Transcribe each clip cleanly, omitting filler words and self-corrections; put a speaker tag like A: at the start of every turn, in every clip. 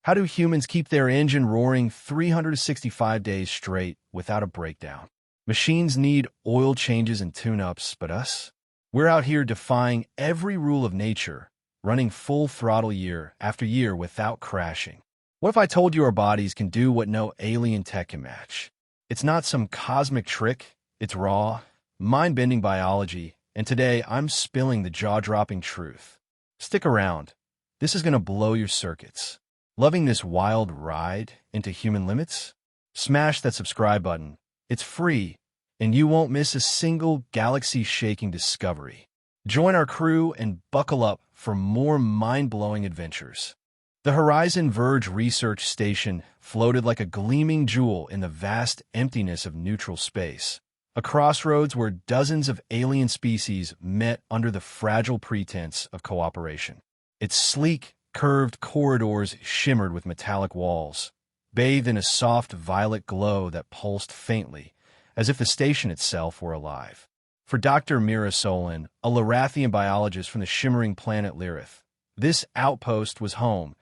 A: How do humans keep their engine roaring 365 days straight without a breakdown? Machines need oil changes and tune-ups, but us? We're out here defying every rule of nature, running full throttle year after year without crashing. What if I told you our bodies can do what no alien tech can match? It's not some cosmic trick, it's raw, mind-bending biology, and today I'm spilling the jaw-dropping truth. Stick around. This is going to blow your circuits. Loving this wild ride into human limits? Smash that subscribe button. It's free, and you won't miss a single galaxy-shaking discovery. Join our crew and buckle up for more mind-blowing adventures. The Horizon Verge research station floated like a gleaming jewel in the vast emptiness of neutral space, a crossroads where dozens of alien species met under the fragile pretense of cooperation. Its sleek, curved corridors shimmered with metallic walls, bathed in a soft violet glow that pulsed faintly, as if the station itself were alive. For Dr. Mira Solon, a Lorathian biologist from the shimmering planet Lyrith, this outpost was home,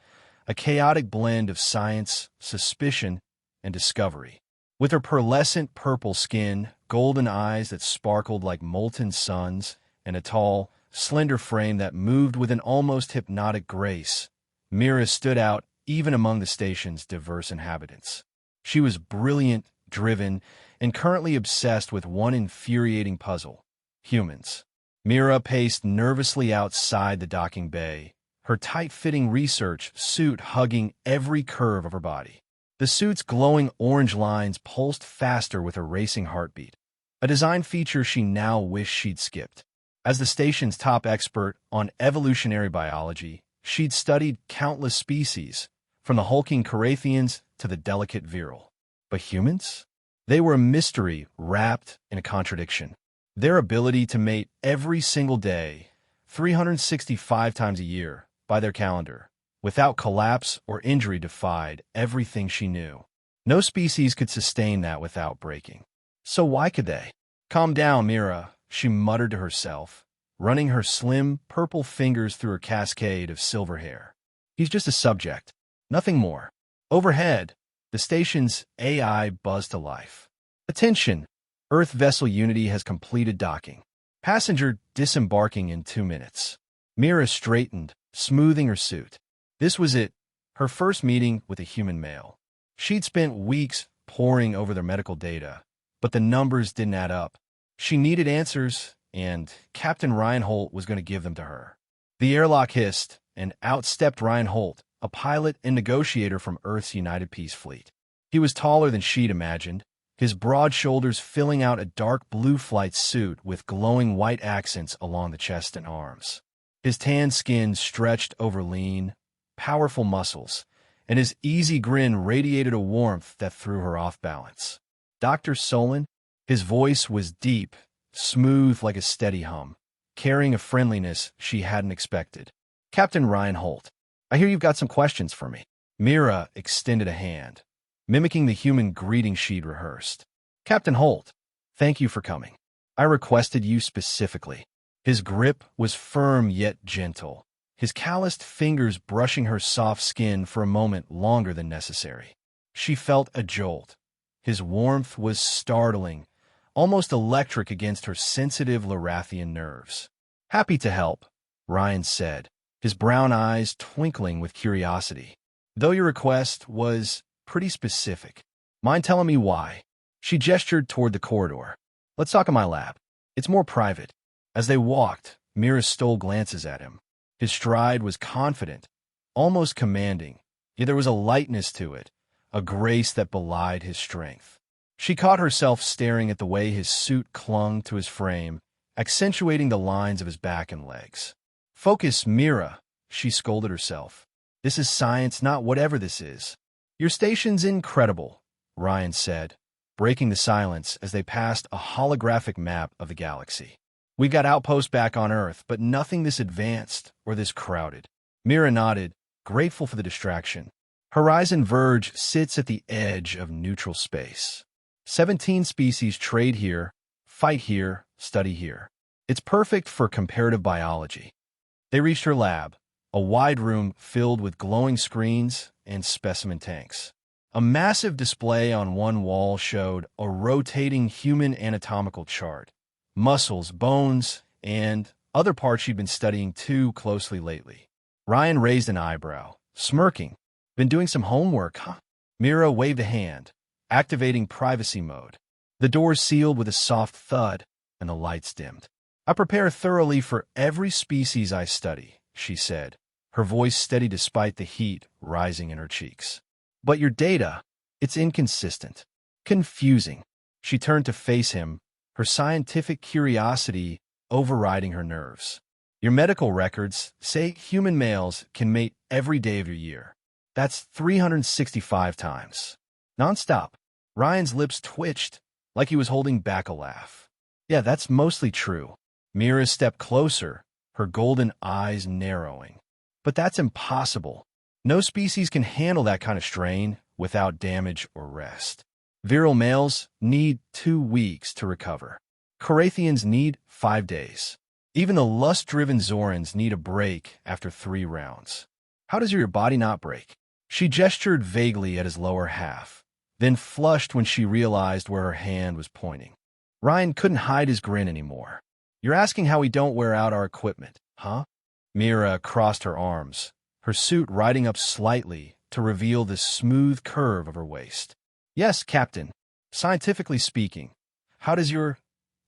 A: a chaotic blend of science, suspicion, and discovery. With her pearlescent purple skin, golden eyes that sparkled like molten suns, and a tall, slender frame that moved with an almost hypnotic grace, Mira stood out even among the station's diverse inhabitants. She was brilliant, driven, and currently obsessed with one infuriating puzzle: humans. Mira paced nervously outside the docking bay, her tight-fitting research suit hugging every curve of her body. The suit's glowing orange lines pulsed faster with her racing heartbeat, a design feature she now wished she'd skipped. As the station's top expert on evolutionary biology, she'd studied countless species, from the hulking Carathians to the delicate virile. But humans? They were a mystery wrapped in a contradiction. Their ability to mate every single day, 365 times a year, by their calendar, without collapse or injury defied everything she knew. No species could sustain that without breaking. So why could they? Calm down, Mira, she muttered to herself, running her slim, purple fingers through her cascade of silver hair. He's just a subject, nothing more. Overhead, the station's AI buzzed to life. Attention! Earth Vessel Unity has completed docking. Passenger disembarking in 2 minutes. Mira straightened, smoothing her suit. This was it, her first meeting with a human male. She'd spent weeks poring over their medical data, but the numbers didn't add up. She needed answers, and Captain Reinhold was going to give them to her. The airlock hissed, and out stepped Reinhold, a pilot and negotiator from Earth's United Peace Fleet. He was taller than she'd imagined, his broad shoulders filling out a dark blue flight suit with glowing white accents along the chest and arms. His tan skin stretched over lean, powerful muscles, and his easy grin radiated a warmth that threw her off balance. Dr. Solon, his voice was deep, smooth like a steady hum, carrying a friendliness she hadn't expected. Captain Reinhold, I hear you've got some questions for me. Mira extended a hand, mimicking the human greeting she'd rehearsed. Captain Holt, thank you for coming. I requested you specifically. His grip was firm yet gentle, his calloused fingers brushing her soft skin for a moment longer than necessary. She felt a jolt. His warmth was startling, almost electric against her sensitive Lorathian nerves. Happy to help, Ryan said, his brown eyes twinkling with curiosity. Though your request was pretty specific. Mind telling me why? She gestured toward the corridor. Let's talk in my lab. It's more private. As they walked, Mira stole glances at him. His stride was confident, almost commanding, yet there was a lightness to it, a grace that belied his strength. She caught herself staring at the way his suit clung to his frame, accentuating the lines of his back and legs. Focus, Mira, she scolded herself. This is science, not whatever this is. Your station's incredible, Ryan said, breaking the silence as they passed a holographic map of the galaxy. We've got outposts back on Earth, but nothing this advanced or this crowded. Mira nodded, grateful for the distraction. Horizon Verge sits at the edge of neutral space. 17 species trade here, fight here, study here. It's perfect for comparative biology. They reached her lab, a wide room filled with glowing screens and specimen tanks. A massive display on one wall showed a rotating human anatomical chart, muscles, bones, and other parts she'd been studying too closely lately. Ryan raised an eyebrow, smirking. Been doing some homework, huh? Mira waved a hand, activating privacy mode. The doors sealed with a soft thud, and the lights dimmed. I prepare thoroughly for every species I study, she said, her voice steady despite the heat rising in her cheeks. But your data, it's inconsistent. Confusing. She turned to face him, her scientific curiosity overriding her nerves. Your medical records say human males can mate every day of your year. That's 365 times. Nonstop. Ryan's lips twitched, like he was holding back a laugh. Yeah, that's mostly true. Mira stepped closer, her golden eyes narrowing. But that's impossible. No species can handle that kind of strain without damage or rest. Virile males need 2 weeks to recover. Carathians need 5 days. Even the lust-driven Zorans need a break after 3 rounds. How does your body not break? She gestured vaguely at his lower half, then flushed when she realized where her hand was pointing. Ryan couldn't hide his grin anymore. You're asking how we don't wear out our equipment, huh? Mira crossed her arms, her suit riding up slightly to reveal the smooth curve of her waist. Yes, Captain. Scientifically speaking, how does your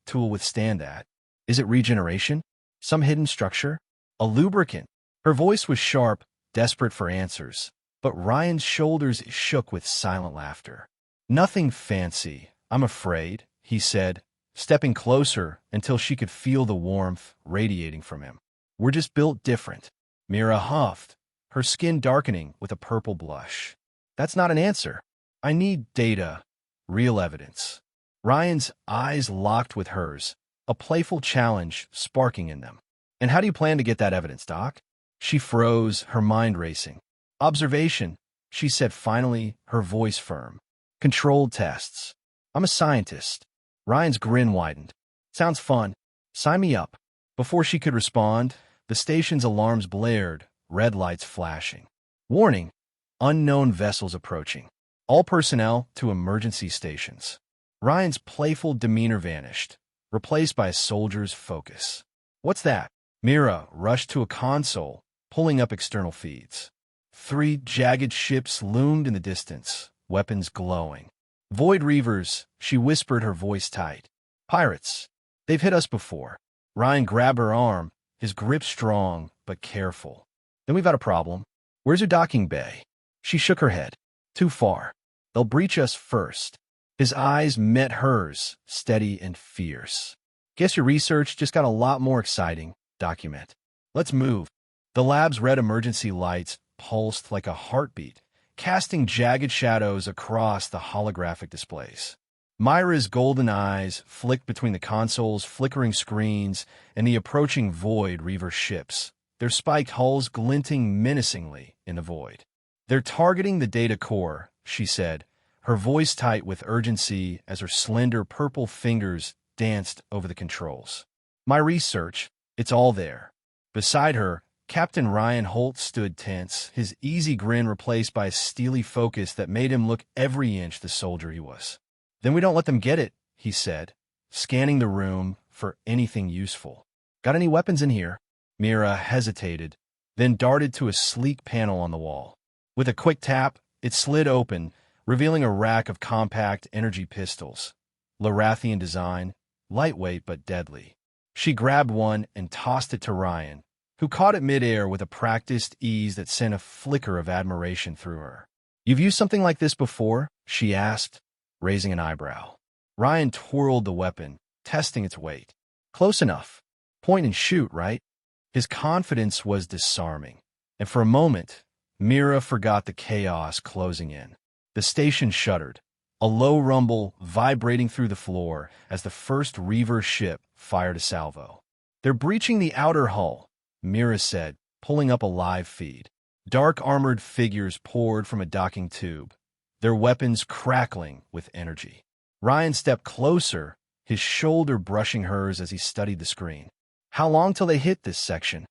A: tool withstand that? Is it regeneration? Some hidden structure? A lubricant? Her voice was sharp, desperate for answers, but Ryan's shoulders shook with silent laughter. Nothing fancy, I'm afraid, he said, stepping closer until she could feel the warmth radiating from him. We're just built different. Mira huffed, her skin darkening with a purple blush. That's not an answer. I need data, real evidence. Ryan's eyes locked with hers, a playful challenge sparking in them. And how do you plan to get that evidence, Doc? She froze, her mind racing. Observation, she said finally, her voice firm. Controlled tests. I'm a scientist. Ryan's grin widened. Sounds fun. Sign me up. Before she could respond, the station's alarms blared, red lights flashing. Warning, unknown vessels approaching. All personnel to emergency stations. Ryan's playful demeanor vanished, replaced by a soldier's focus. What's that? Mira rushed to a console, pulling up external feeds. 3 jagged ships loomed in the distance, weapons glowing. Void Reavers, she whispered, her voice tight. Pirates. They've hit us before. Ryan grabbed her arm, his grip strong but careful. Then we've got a problem. Where's your docking bay? She shook her head. Too far. They'll breach us first. His eyes met hers, steady and fierce. Guess your research just got a lot more exciting. Document. Let's move. The lab's red emergency lights pulsed like a heartbeat, casting jagged shadows across the holographic displays. Myra's golden eyes flicked between the console's flickering screens and the approaching Void Reaver ships, their spiked hulls glinting menacingly in the void. They're targeting the data core, she said, her voice tight with urgency as her slender purple fingers danced over the controls. My research, it's all there. Beside her, Captain Ryan Holt stood tense, his easy grin replaced by a steely focus that made him look every inch the soldier he was. Then we don't let them get it, he said, scanning the room for anything useful. Got any weapons in here? Mira hesitated, then darted to a sleek panel on the wall. With a quick tap, it slid open, revealing a rack of compact energy pistols. Lorathian design, lightweight but deadly. She grabbed one and tossed it to Ryan, who caught it midair with a practiced ease that sent a flicker of admiration through her. You've used something like this before? She asked, raising an eyebrow. Ryan twirled the weapon, testing its weight. Close enough. Point and shoot, right? His confidence was disarming, and for a moment, Mira forgot the chaos closing in. The station shuddered, a low rumble vibrating through the floor as the first Reaver ship fired a salvo. They're breaching the outer hull, Mira said, pulling up a live feed. Dark armored figures poured from a docking tube, their weapons crackling with energy. Ryan stepped closer, his shoulder brushing hers as he studied the screen. How long till they hit this section?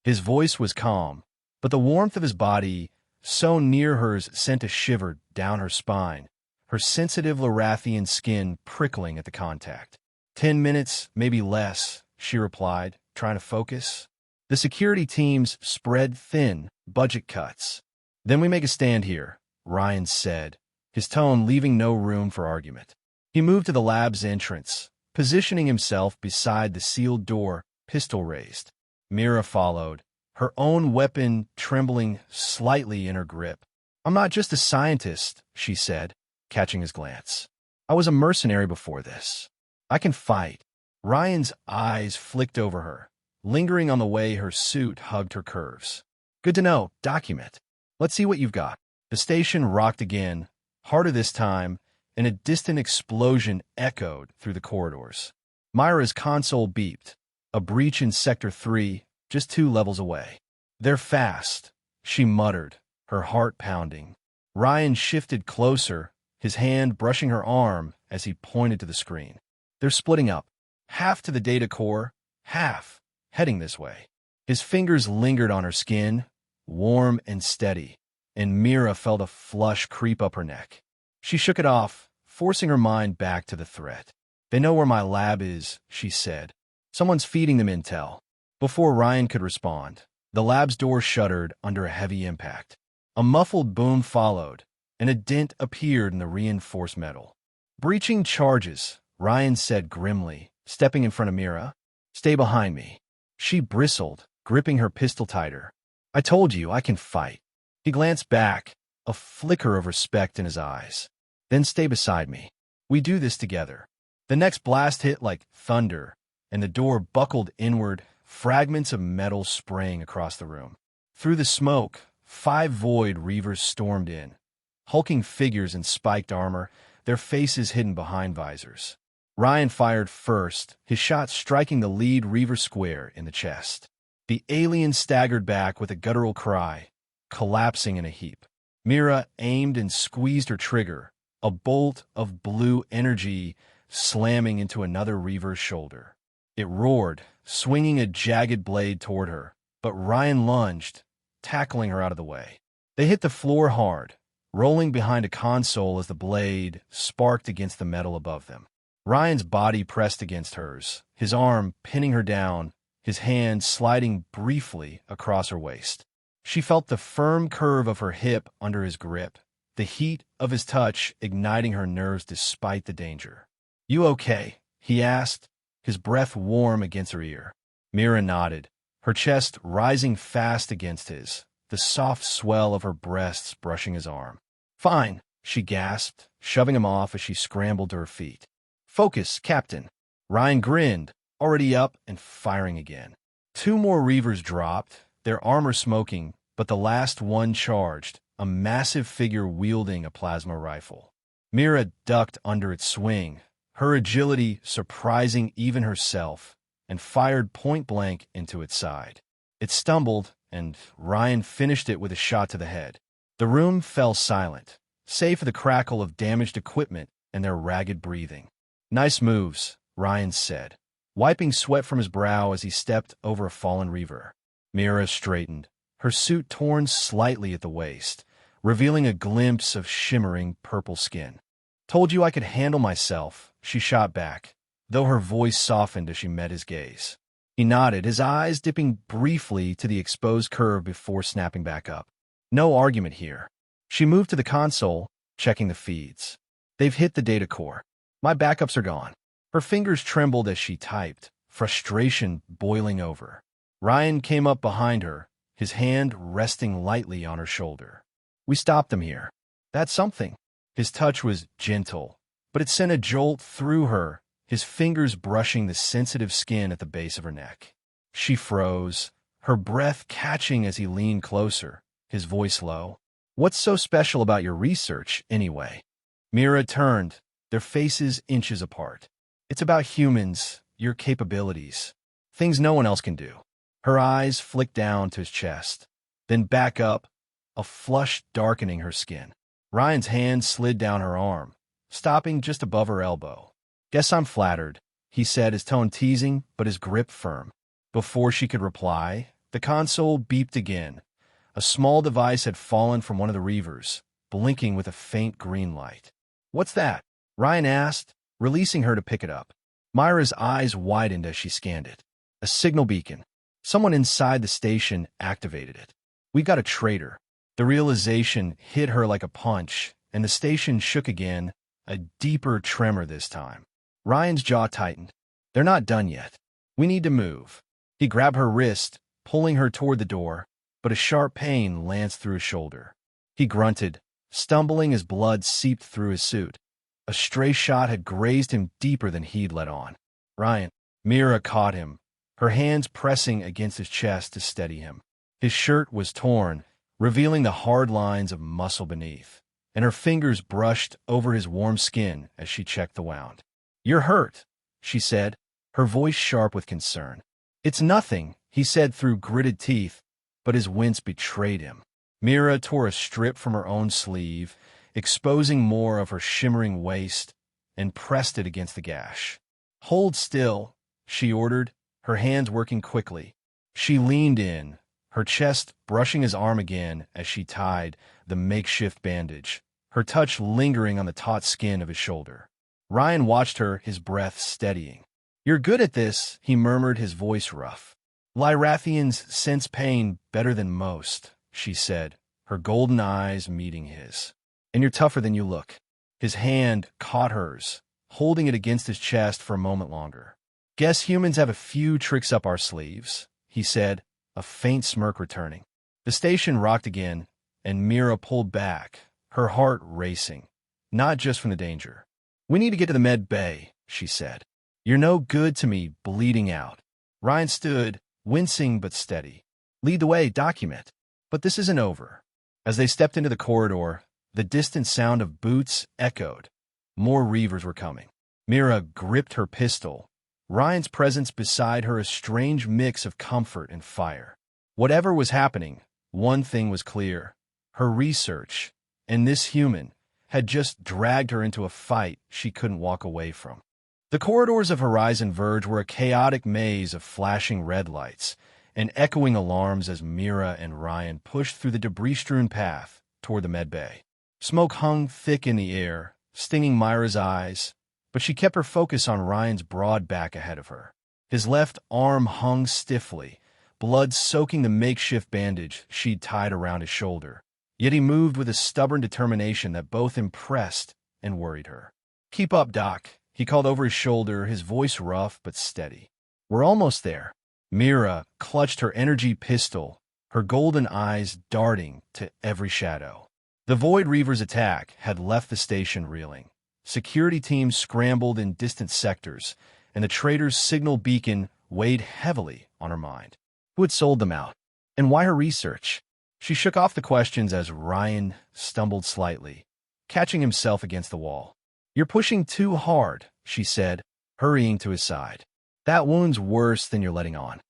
A: His voice was calm, but the warmth of his body, so near hers, sent a shiver down her spine, her sensitive Lorathian skin prickling at the contact. 10 minutes, maybe less, she replied, trying to focus. The security teams spread thin, budget cuts. Then we make a stand here, Ryan said, his tone leaving no room for argument. He moved to the lab's entrance, positioning himself beside the sealed door, pistol raised. Mira followed, her own weapon trembling slightly in her grip. I'm not just a scientist, she said, catching his glance. I was a mercenary before this. I can fight. Ryan's eyes flicked over her, lingering on the way her suit hugged her curves. Good to know. Document. Let's see what you've got. The station rocked again, harder this time, and a distant explosion echoed through the corridors. Myra's console beeped. A breach in Sector 3, just 2 levels away. They're fast, she muttered, her heart pounding. Ryan shifted closer, his hand brushing her arm as he pointed to the screen. They're splitting up. Half to the data core, half heading this way. His fingers lingered on her skin, warm and steady, and Mira felt a flush creep up her neck. She shook it off, forcing her mind back to the threat. They know where my lab is, she said. Someone's feeding them intel. Before Ryan could respond, the lab's door shuddered under a heavy impact. A muffled boom followed, and a dent appeared in the reinforced metal. Breaching charges, Ryan said grimly, stepping in front of Mira. Stay behind me. She bristled, gripping her pistol tighter. I told you I can fight. He glanced back, a flicker of respect in his eyes. Then stay beside me. We do this together. The next blast hit like thunder, and the door buckled inward, fragments of metal spraying across the room. Through the smoke, 5 Void Reavers stormed in, hulking figures in spiked armor, their faces hidden behind visors. Ryan fired first, his shot striking the lead Reaver square in the chest. The alien staggered back with a guttural cry, collapsing in a heap. Mira aimed and squeezed her trigger, a bolt of blue energy slamming into another Reaver's shoulder. It roared, swinging a jagged blade toward her, but Ryan lunged, tackling her out of the way. They hit the floor hard, rolling behind a console as the blade sparked against the metal above them. Ryan's body pressed against hers, his arm pinning her down, his hand sliding briefly across her waist. She felt the firm curve of her hip under his grip, the heat of his touch igniting her nerves despite the danger. You okay? He asked, his breath warm against her ear. Mira nodded, her chest rising fast against his, the soft swell of her breasts brushing his arm. Fine, she gasped, shoving him off as she scrambled to her feet. Focus, Captain. Ryan grinned, already up and firing again. 2 more Reavers dropped, their armor smoking, but the last one charged, a massive figure wielding a plasma rifle. Mira ducked under its swing, her agility surprising even herself, and fired point-blank into its side. It stumbled, and Ryan finished it with a shot to the head. The room fell silent, save for the crackle of damaged equipment and their ragged breathing. Nice moves, Ryan said, wiping sweat from his brow as he stepped over a fallen Reaver. Mira straightened, her suit torn slightly at the waist, revealing a glimpse of shimmering purple skin. Told you I could handle myself, she shot back, though her voice softened as she met his gaze. He nodded, his eyes dipping briefly to the exposed curve before snapping back up. No argument here. She moved to the console, checking the feeds. They've hit the data core. My backups are gone. Her fingers trembled as she typed, frustration boiling over. Ryan came up behind her, his hand resting lightly on her shoulder. We stopped them here. That's something. His touch was gentle, but it sent a jolt through her, his fingers brushing the sensitive skin at the base of her neck. She froze, her breath catching as he leaned closer, his voice low. What's so special about your research, anyway? Mira turned, their faces inches apart. It's about humans, your capabilities, things no one else can do. Her eyes flicked down to his chest, then back up, a flush darkening her skin. Ryan's hand slid down her arm, stopping just above her elbow. Guess I'm flattered, he said, his tone teasing but his grip firm. Before she could reply, the console beeped again, A small device had fallen from one of the reavers, blinking with a faint green light. "What's that?" Ryan asked, releasing her to pick it up. Myra's eyes widened as she scanned it. A signal beacon. Someone inside the station activated it. "We got a traitor." The realization hit her like a punch, and the station shook again, a deeper tremor this time. Ryan's jaw tightened. "They're not done yet. We need to move." He grabbed her wrist, pulling her toward the door, but a sharp pain lanced through his shoulder. He grunted, stumbling as blood seeped through his suit. A stray shot had grazed him deeper than he'd let on. "Ryan." Mira caught him, her hands pressing against his chest to steady him. His shirt was torn, revealing the hard lines of muscle beneath, and her fingers brushed over his warm skin as she checked the wound. "You're hurt," she said, her voice sharp with concern. "It's nothing," he said through gritted teeth, but his wince betrayed him. Mira tore a strip from her own sleeve, exposing more of her shimmering waist, and pressed it against the gash. "Hold still," she ordered, her hands working quickly. She leaned in, her chest brushing his arm again as she tied the makeshift bandage, her touch lingering on the taut skin of his shoulder. Ryan watched her, his breath steadying. "You're good at this," he murmured, his voice rough. "Lyrathians sense pain better than most," she said, her golden eyes meeting his. "And you're tougher than you look." His hand caught hers, holding it against his chest for a moment longer. "Guess humans have a few tricks up our sleeves," he said, a faint smirk returning. The station rocked again, and Mira pulled back, her heart racing, not just from the danger. "We need to get to the med bay," she said. "You're no good to me bleeding out." Ryan stood, wincing but steady. "Lead the way, document." But this isn't over. As they stepped into the corridor, the distant sound of boots echoed. More reavers were coming. Mira gripped her pistol, Ryan's presence beside her a strange mix of comfort and fire. Whatever was happening, one thing was clear. Her research, and this human, had just dragged her into a fight she couldn't walk away from. The corridors of Horizon Verge were a chaotic maze of flashing red lights and echoing alarms as Mira and Ryan pushed through the debris-strewn path toward the medbay. Smoke hung thick in the air, stinging Myra's eyes, but she kept her focus on Ryan's broad back ahead of her. His left arm hung stiffly, blood soaking the makeshift bandage she'd tied around his shoulder. Yet he moved with a stubborn determination that both impressed and worried her. "Keep up, Doc," he called over his shoulder, his voice rough but steady. "We're almost there." Mira clutched her energy pistol, her golden eyes darting to every shadow. The Void Reaver's attack had left the station reeling. Security teams scrambled in distant sectors, and the traitor's signal beacon weighed heavily on her mind. Who had sold them out? And why her research? She shook off the questions as Ryan stumbled slightly, catching himself against the wall. "You're pushing too hard," she said, hurrying to his side. "That wound's worse than you're letting on."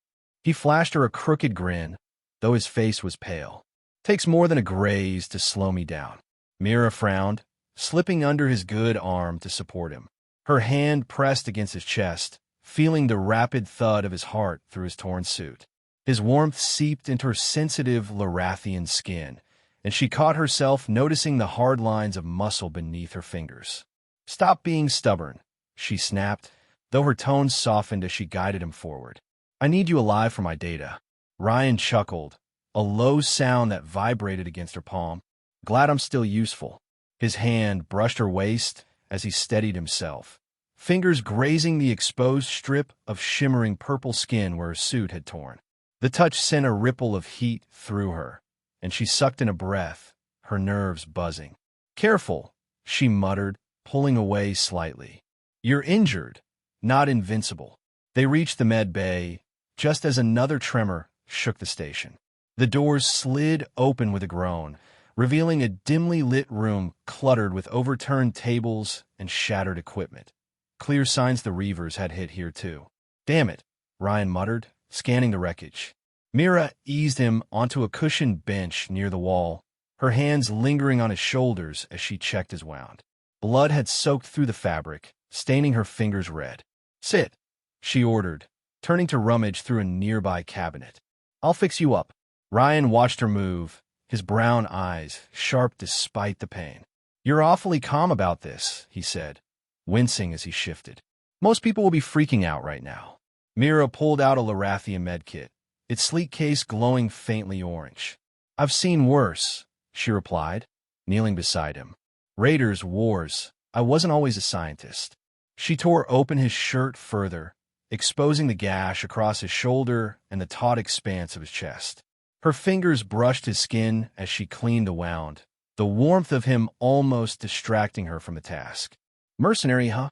A: He flashed her a crooked grin, though his face was pale. "Takes more than a graze to slow me down." Mira frowned, slipping under his good arm to support him. Her hand pressed against his chest, feeling the rapid thud of his heart through his torn suit. His warmth seeped into her sensitive Lyrathian skin, and she caught herself noticing the hard lines of muscle beneath her fingers. "Stop being stubborn," she snapped, though her tone softened as she guided him forward. "I need you alive for my data." Ryan chuckled, a low sound that vibrated against her palm. "Glad I'm still useful." His hand brushed her waist as he steadied himself, fingers grazing the exposed strip of shimmering purple skin where her suit had torn. The touch sent a ripple of heat through her, and she sucked in a breath, her nerves buzzing. "Careful," she muttered, pulling away slightly. "You're injured, not invincible." They reached the med bay, just as another tremor shook the station. The doors slid open with a groan, revealing a dimly lit room cluttered with overturned tables and shattered equipment. Clear signs the Reavers had hit here too. "Damn it," Ryan muttered, scanning the wreckage. Mira eased him onto a cushioned bench near the wall, her hands lingering on his shoulders as she checked his wound. Blood had soaked through the fabric, staining her fingers red. "Sit," she ordered, turning to rummage through a nearby cabinet. "I'll fix you up." Ryan watched her move, his brown eyes sharp despite the pain. "You're awfully calm about this," he said, wincing as he shifted. "Most people will be freaking out right now." Mira pulled out a Larathian medkit, its sleek case glowing faintly orange. "I've seen worse," she replied, kneeling beside him. "Raiders, wars. I wasn't always a scientist." She tore open his shirt further, exposing the gash across his shoulder and the taut expanse of his chest. Her fingers brushed his skin as she cleaned the wound, the warmth of him almost distracting her from the task. "Mercenary, huh?"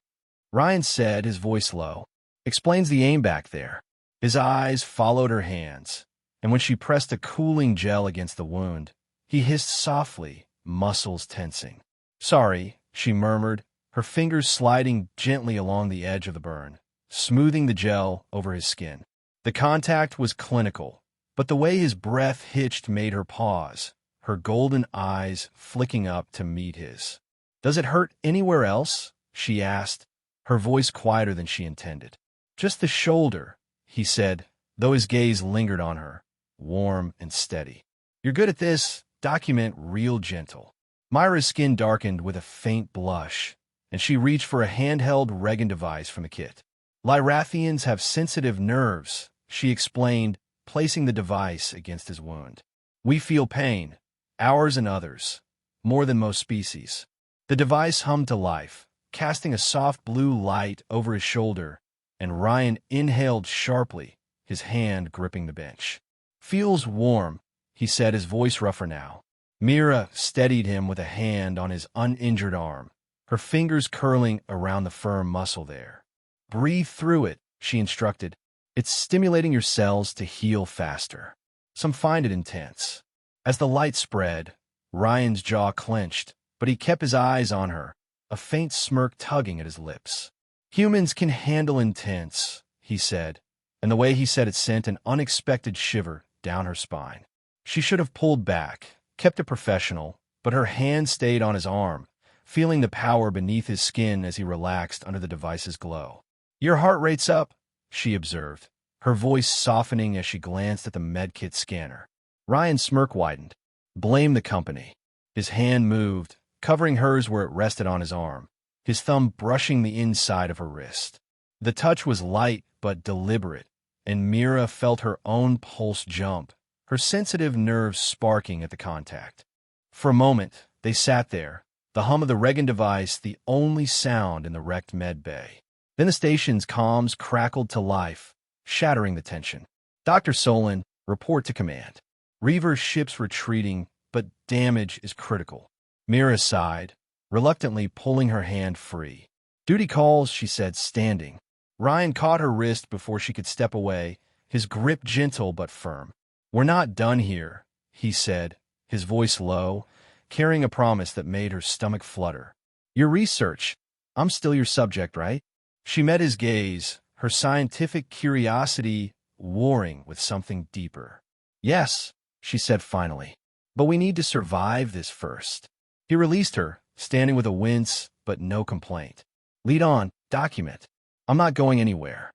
A: Ryan said, his voice low. "Explains the aim back there." His eyes followed her hands, and when she pressed a cooling gel against the wound, he hissed softly, muscles tensing. "Sorry," she murmured, her fingers sliding gently along the edge of the burn, smoothing the gel over his skin. The contact was clinical, but the way his breath hitched made her pause, her golden eyes flicking up to meet his. "Does it hurt anywhere else?" she asked, her voice quieter than she intended. "Just the shoulder," he said, though his gaze lingered on her, warm and steady. "You're good at this. Document real gentle." Myra's skin darkened with a faint blush, and she reached for a handheld Regan device from the kit. "Lyrathians have sensitive nerves," she explained, placing the device against his wound. "We feel pain, ours and others, more than most species." The device hummed to life, casting a soft blue light over his shoulder, and Ryan inhaled sharply, his hand gripping the bench. "Feels warm," he said, his voice rougher now. Mira steadied him with a hand on his uninjured arm, her fingers curling around the firm muscle there. "Breathe through it," she instructed. "It's stimulating your cells to heal faster." Some find it intense. As the light spread, Ryan's jaw clenched, but he kept his eyes on her, a faint smirk tugging at his lips. "Humans can handle intense," he said, and the way he said it sent an unexpected shiver down her spine. She should have pulled back, kept it professional, but her hand stayed on his arm, feeling the power beneath his skin as he relaxed under the device's glow. "Your heart rate's up," she observed, her voice softening as she glanced at the medkit scanner. Ryan's smirk widened. "Blame the company." His hand moved, covering hers where it rested on his arm, his thumb brushing the inside of her wrist. The touch was light but deliberate, and Mira felt her own pulse jump, her sensitive nerves sparking at the contact. For a moment, they sat there, the hum of the Regan device the only sound in the wrecked med bay. Then the station's comms crackled to life, shattering the tension. "Dr. Solon, report to command. Reaver's ship's retreating, but damage is critical." Mira sighed, reluctantly pulling her hand free. "Duty calls," she said, standing. Ryan caught her wrist before she could step away, his grip gentle but firm. "We're not done here," he said, his voice low, carrying a promise that made her stomach flutter. "Your research. I'm still your subject, right?" She met his gaze, her scientific curiosity warring with something deeper. "Yes," she said finally, "but we need to survive this first." He released her, standing with a wince but no complaint. "Lead on, document. I'm not going anywhere."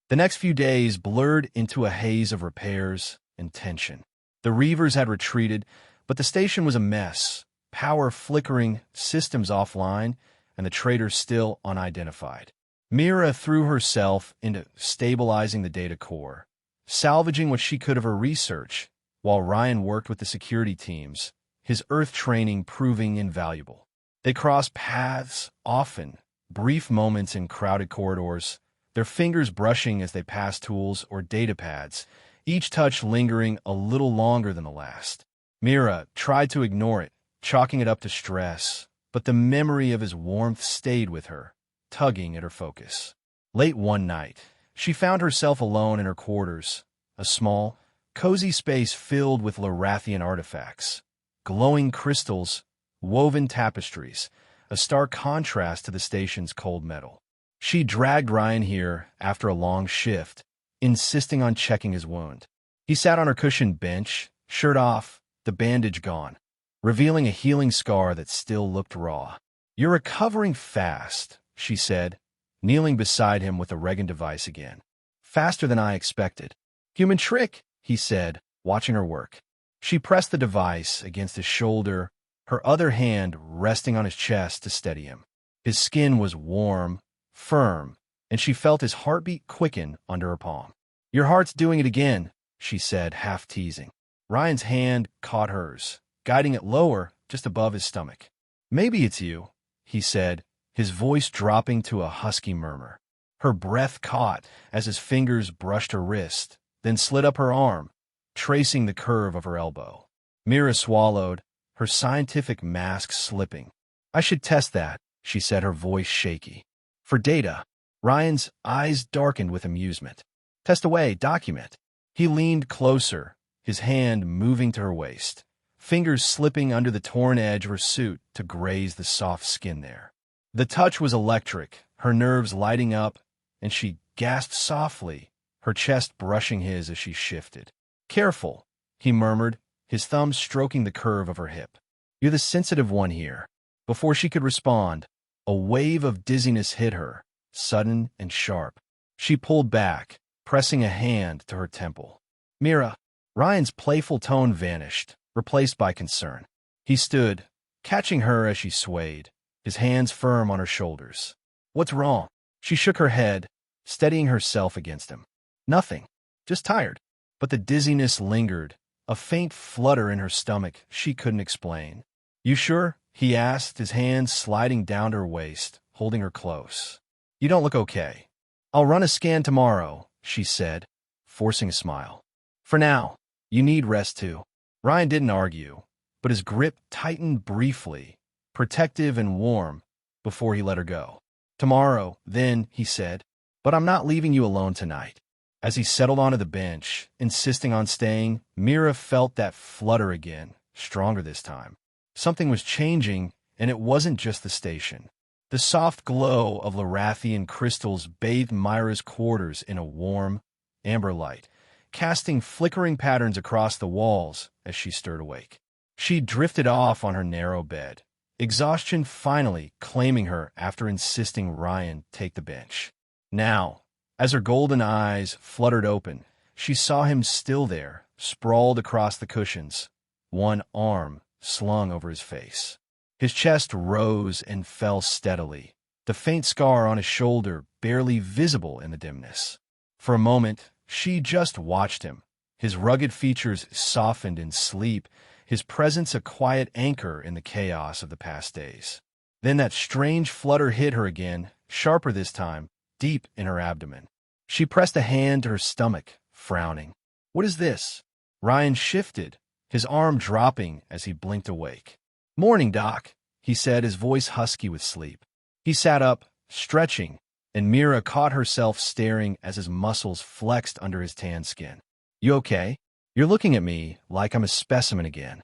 A: The next few days blurred into a haze of repairs and tension. The Reavers had retreated, but the station was a mess, power flickering, systems offline, and the traitors still unidentified. Mira threw herself into stabilizing the data core, salvaging what she could of her research, while Ryan worked with the security teams, his Earth training proving invaluable. They crossed paths often, brief moments in crowded corridors, their fingers brushing as they passed tools or data pads, each touch lingering a little longer than the last. Mira tried to ignore it, chalking it up to stress, but the memory of his warmth stayed with her, tugging at her focus. Late one night, she found herself alone in her quarters, a small, cozy space filled with Larathian artifacts, glowing crystals, woven tapestries, a stark contrast to the station's cold metal. She dragged Ryan here after a long shift, insisting on checking his wound. He sat on her cushioned bench, shirt off, the bandage gone, revealing a healing scar that still looked raw. "You're recovering fast," she said, kneeling beside him with the Regan device again. "Faster than I expected." "Human trick," he said, watching her work. She pressed the device against his shoulder, her other hand resting on his chest to steady him. His skin was warm, firm, and she felt his heartbeat quicken under her palm. "Your heart's doing it again," she said, half teasing. Ryan's hand caught hers, guiding it lower, just above his stomach. "Maybe it's you," he said, his voice dropping to a husky murmur. Her breath caught as his fingers brushed her wrist, then slid up her arm, tracing the curve of her elbow. Mira swallowed, her scientific mask slipping. "I should test that," she said, her voice shaky. "For data." Ryan's eyes darkened with amusement. "Test away, document." He leaned closer, his hand moving to her waist, fingers slipping under the torn edge of her suit to graze the soft skin there. The touch was electric, her nerves lighting up, and she gasped softly, her chest brushing his as she shifted. "Careful," he murmured, his thumb stroking the curve of her hip. "You're the sensitive one here." Before she could respond, a wave of dizziness hit her, sudden and sharp. She pulled back, pressing a hand to her temple. "Mira." Ryan's playful tone vanished, replaced by concern. He stood, catching her as she swayed, his hands firm on her shoulders. "What's wrong?" She shook her head, steadying herself against him. "Nothing. Just tired." But the dizziness lingered, a faint flutter in her stomach she couldn't explain. "You sure?" he asked, his hands sliding down to her waist, holding her close. "You don't look okay." "I'll run a scan tomorrow," she said, forcing a smile. "For now, you need rest too." Ryan didn't argue, but his grip tightened briefly, protective and warm, before he let her go. "Tomorrow, then," he said, "but I'm not leaving you alone tonight." As he settled onto the bench, insisting on staying, Mira felt that flutter again, stronger this time. Something was changing, and it wasn't just the station. The soft glow of Larathian crystals bathed Myra's quarters in a warm, amber light, casting flickering patterns across the walls as she stirred awake. She drifted off on her narrow bed, exhaustion finally claiming her after insisting Ryan take the bench. Now, as her golden eyes fluttered open, she saw him still there, sprawled across the cushions, one arm slung over his face. His chest rose and fell steadily, the faint scar on his shoulder barely visible in the dimness. For a moment, she just watched him, his rugged features softened in sleep, his presence a quiet anchor in the chaos of the past days. Then that strange flutter hit her again, sharper this time, deep in her abdomen. She pressed a hand to her stomach, frowning. "What is this?" Ryan shifted, his arm dropping as he blinked awake. "Morning, Doc," he said, his voice husky with sleep. He sat up, stretching, and Mira caught herself staring as his muscles flexed under his tan skin. "You okay? You're looking at me like I'm a specimen again."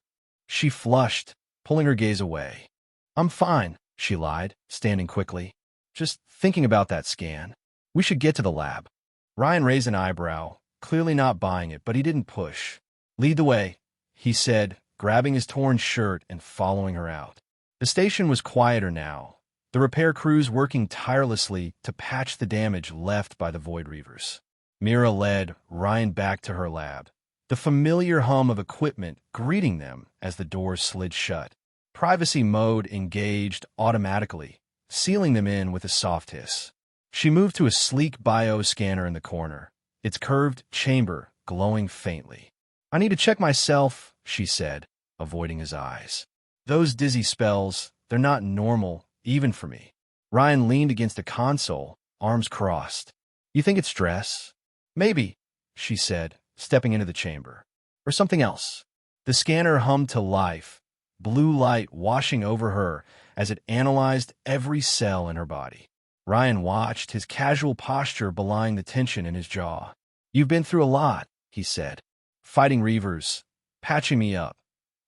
A: She flushed, pulling her gaze away. "I'm fine," she lied, standing quickly. "Just thinking about that scan. We should get to the lab." Ryan raised an eyebrow, clearly not buying it, but he didn't push. "Lead the way," he said, grabbing his torn shirt and following her out. The station was quieter now, the repair crews working tirelessly to patch the damage left by the Void Reavers. Mira led Ryan back to her lab, the familiar hum of equipment greeting them as the doors slid shut. Privacy mode engaged automatically, sealing them in with a soft hiss. She moved to a sleek bioscanner in the corner, its curved chamber glowing faintly. "I need to check myself," she said, avoiding his eyes. "Those dizzy spells, they're not normal, even for me." Ryan leaned against a console, arms crossed. "You think it's stress?" "Maybe," she said, stepping into the chamber. "Or something else." The scanner hummed to life, blue light washing over her as it analyzed every cell in her body. Ryan watched, his casual posture belying the tension in his jaw. "You've been through a lot," he said. "Fighting Reavers, patching me up.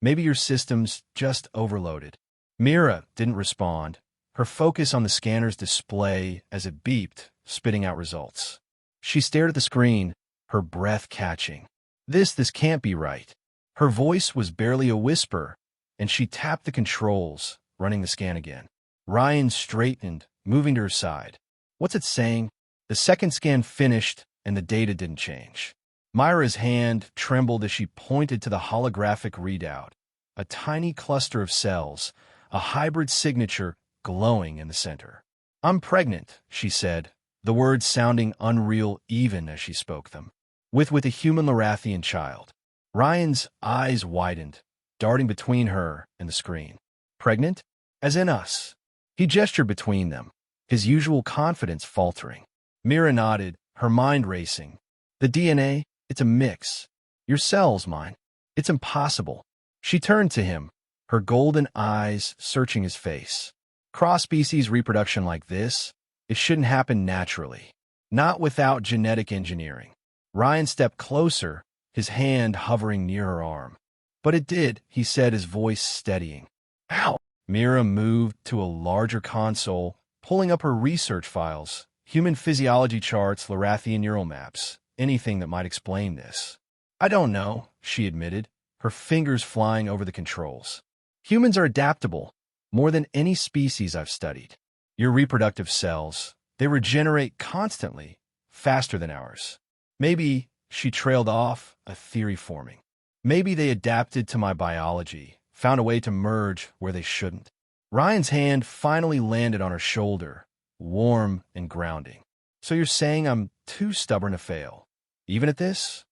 A: Maybe your system's just overloaded." Mira didn't respond, her focus on the scanner's display as it beeped, spitting out results. She stared at the screen, her breath catching. This can't be right." Her voice was barely a whisper, and she tapped the controls, running the scan again. Ryan straightened, moving to her side. "What's it saying?" The second scan finished, and the data didn't change. Myra's hand trembled as she pointed to the holographic readout, a tiny cluster of cells, a hybrid signature glowing in the center. "I'm pregnant," she said, the words sounding unreal even as she spoke them. With a human Lorathian child. Ryan's eyes widened, darting between her and the screen. "Pregnant? As in us?" He gestured between them, his usual confidence faltering. Mira nodded, her mind racing. "The DNA? It's a mix. Your cells, mine. It's impossible." She turned to him, her golden eyes searching his face. "Cross-species reproduction like this, it shouldn't happen naturally. Not without genetic engineering." Ryan stepped closer, his hand hovering near her arm. "But it did," he said, his voice steadying. "How?" Mira moved to a larger console, pulling up her research files, human physiology charts, Lorathian neural maps, anything that might explain this. "I don't know," she admitted, her fingers flying over the controls. "Humans are adaptable, more than any species I've studied. Your reproductive cells, they regenerate constantly, faster than ours. Maybe," she trailed off, a theory forming. "Maybe they adapted to my biology, found a way to merge where they shouldn't." Ryan's hand finally landed on her shoulder, warm and grounding. "So you're saying I'm too stubborn to fail, even at this?"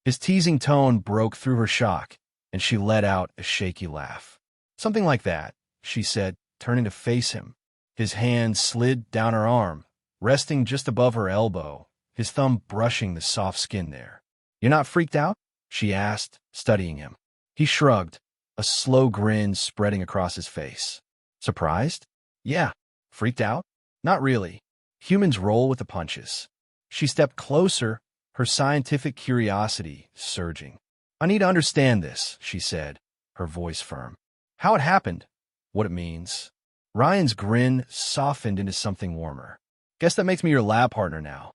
A: His teasing tone broke through her shock, and she let out a shaky laugh. "Something like that," she said, turning to face him. His hand slid down her arm, resting just above her elbow, his thumb brushing the soft skin there. "You're not freaked out?" she asked, studying him. He shrugged, a slow grin spreading across his face. "Surprised? Yeah. Freaked out? Not really. Humans roll with the punches." She stepped closer, her scientific curiosity surging. "I need to understand this," she said, her voice firm. "How it happened, what it means." Ryan's grin softened into something warmer. "Guess that makes me your lab partner now."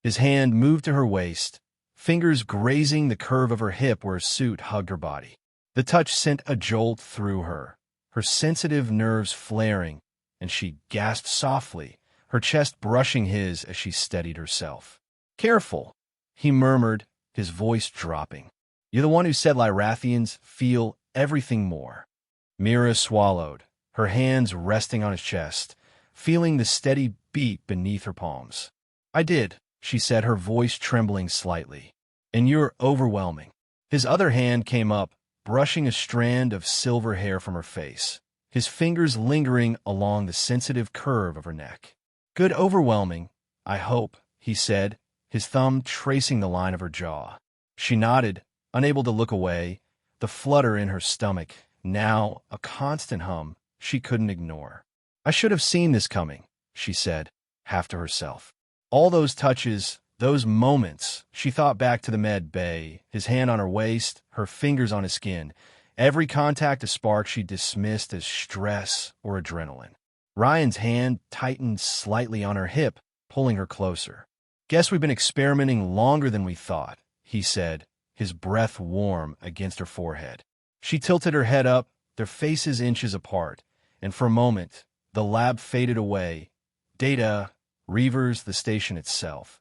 A: His hand moved to her waist, fingers grazing the curve of her hip where her suit hugged her body. The touch sent a jolt through her, her sensitive nerves flaring, and she gasped softly, her chest brushing his as she steadied herself. "Careful," he murmured, his voice dropping. "You're the one who said Lyrathians feel everything more." Mira swallowed, her hands resting on his chest, feeling the steady beat beneath her palms. "I did," she said, her voice trembling slightly. "And you're overwhelming." His other hand came up, brushing a strand of silver hair from her face, his fingers lingering along the sensitive curve of her neck. "Good overwhelming, I hope," he said, his thumb tracing the line of her jaw. She nodded, unable to look away, the flutter in her stomach, now a constant hum she couldn't ignore. "I should have seen this coming," she said, half to herself. All those touches, those moments, she thought back to the med bay, his hand on her waist, her fingers on his skin. Every contact a spark she dismissed as stress or adrenaline. Ryan's hand tightened slightly on her hip, pulling her closer. "Guess we've been experimenting longer than we thought," he said, his breath warm against her forehead. She tilted her head up, their faces inches apart, and for a moment, the lab faded away. Data, Reavers, the station itself,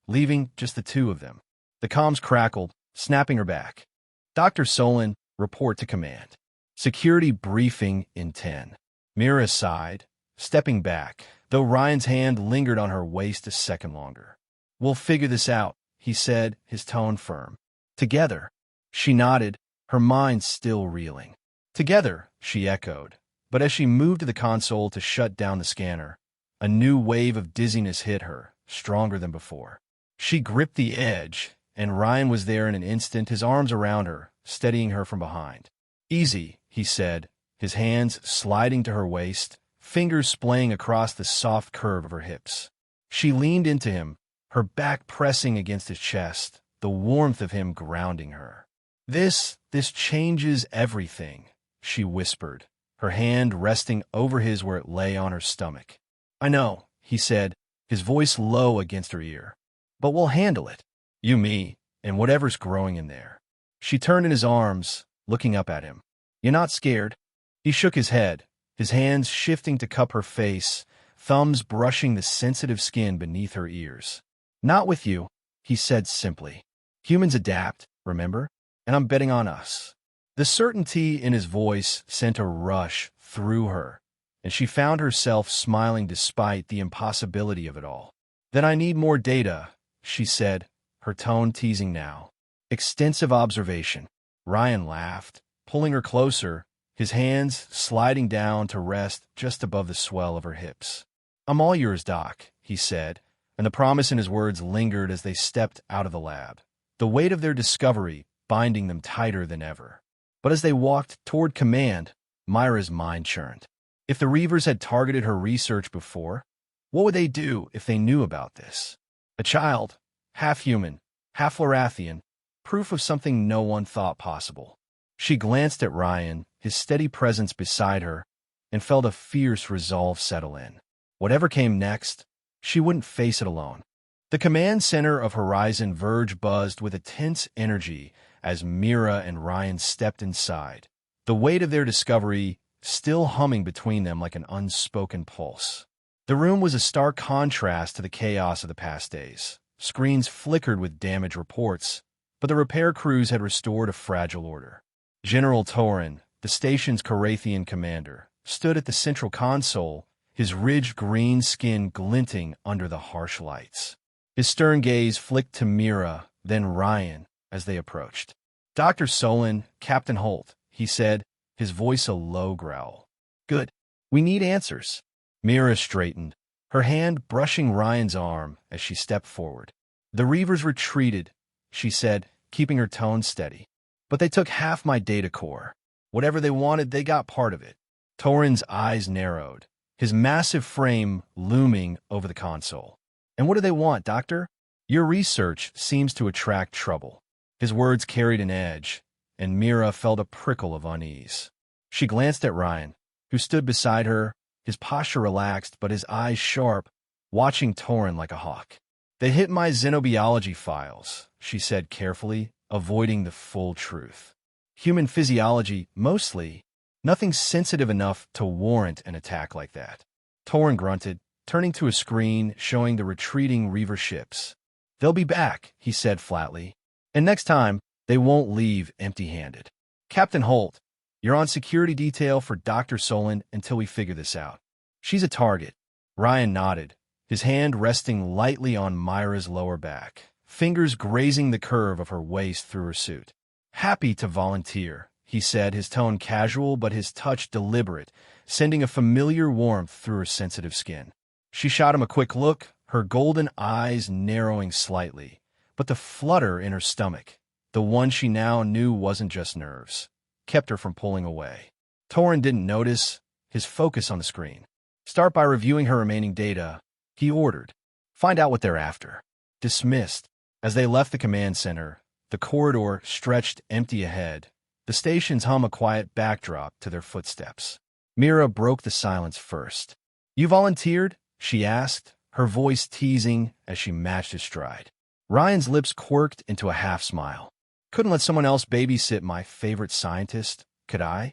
A: leaving just the two of them. The comms crackled, snapping her back. "Dr. Solon, report to command. Security briefing in 10. Mira sighed, stepping back, though Ryan's hand lingered on her waist a second longer. "We'll figure this out," he said, his tone firm. "Together." She nodded, her mind still reeling. "Together," she echoed, but as she moved to the console to shut down the scanner, a new wave of dizziness hit her, stronger than before. She gripped the edge, and Ryan was there in an instant, his arms around her, steadying her from behind. "Easy," he said, his hands sliding to her waist, fingers splaying across the soft curve of her hips. She leaned into him, her back pressing against his chest, the warmth of him grounding her. This changes everything," she whispered, her hand resting over his where it lay on her stomach. "I know," he said, his voice low against her ear. "But we'll handle it. You, me, and whatever's growing in there." She turned in his arms, looking up at him. "You're not scared?" He shook his head, his hands shifting to cup her face, thumbs brushing the sensitive skin beneath her ears. "Not with you," he said simply. Humans adapt, remember? And I'm betting on us. The certainty in his voice sent a rush through her, and she found herself smiling despite the impossibility of it all. Then I need more data, she said, her tone teasing now. Extensive observation. Ryan laughed, pulling her closer, his hands sliding down to rest just above the swell of her hips. I'm all yours, Doc, he said, and the promise in his words lingered as they stepped out of the lab, the weight of their discovery binding them tighter than ever. But as they walked toward command, Myra's mind churned. If the Reavers had targeted her research before, what would they do if they knew about this? A child, half human, half Lorathian, proof of something no one thought possible. She glanced at Ryan, his steady presence beside her, and felt a fierce resolve settle in. Whatever came next, she wouldn't face it alone. The command center of Horizon Verge buzzed with a tense energy as Mira and Ryan stepped inside, the weight of their discovery still humming between them like an unspoken pulse. The room was a stark contrast to the chaos of the past days. Screens flickered with damage reports, but the repair crews had restored a fragile order. General Torin, the station's Carathian commander, stood at the central console, his ridged green skin glinting under the harsh lights. His stern gaze flicked to Mira, then Ryan, as they approached. Dr. Solon, Captain Holt, he said, his voice a low growl. Good. We need answers. Mira straightened, her hand brushing Ryan's arm as she stepped forward. The Reavers retreated, she said, keeping her tone steady. But they took half my data core. Whatever they wanted, they got part of it. Torin's eyes narrowed, his massive frame looming over the console. And what do they want, Doctor? Your research seems to attract trouble. His words carried an edge, and Mira felt a prickle of unease. She glanced at Ryan, who stood beside her, his posture relaxed but his eyes sharp, watching Torin like a hawk. They hit my xenobiology files, she said carefully, avoiding the full truth. Human physiology, mostly. Nothing sensitive enough to warrant an attack like that. Torin grunted, turning to a screen showing the retreating Reaver ships. They'll be back, he said flatly. And next time, they won't leave empty-handed. Captain Holt, you're on security detail for Dr. Solon until we figure this out. She's a target. Ryan nodded, his hand resting lightly on Myra's lower back, fingers grazing the curve of her waist through her suit. Happy to volunteer, he said, his tone casual but his touch deliberate, sending a familiar warmth through her sensitive skin. She shot him a quick look, her golden eyes narrowing slightly, but the flutter in her stomach, the one she now knew wasn't just nerves, kept her from pulling away. Torin didn't notice, his focus on the screen. Start by reviewing her remaining data, he ordered. Find out what they're after. Dismissed. As they left the command center, the corridor stretched empty ahead, the station's hum a quiet backdrop to their footsteps. Mira broke the silence first. You volunteered? She asked, her voice teasing as she matched his stride. Ryan's lips quirked into a half-smile. Couldn't let someone else babysit my favorite scientist, could I?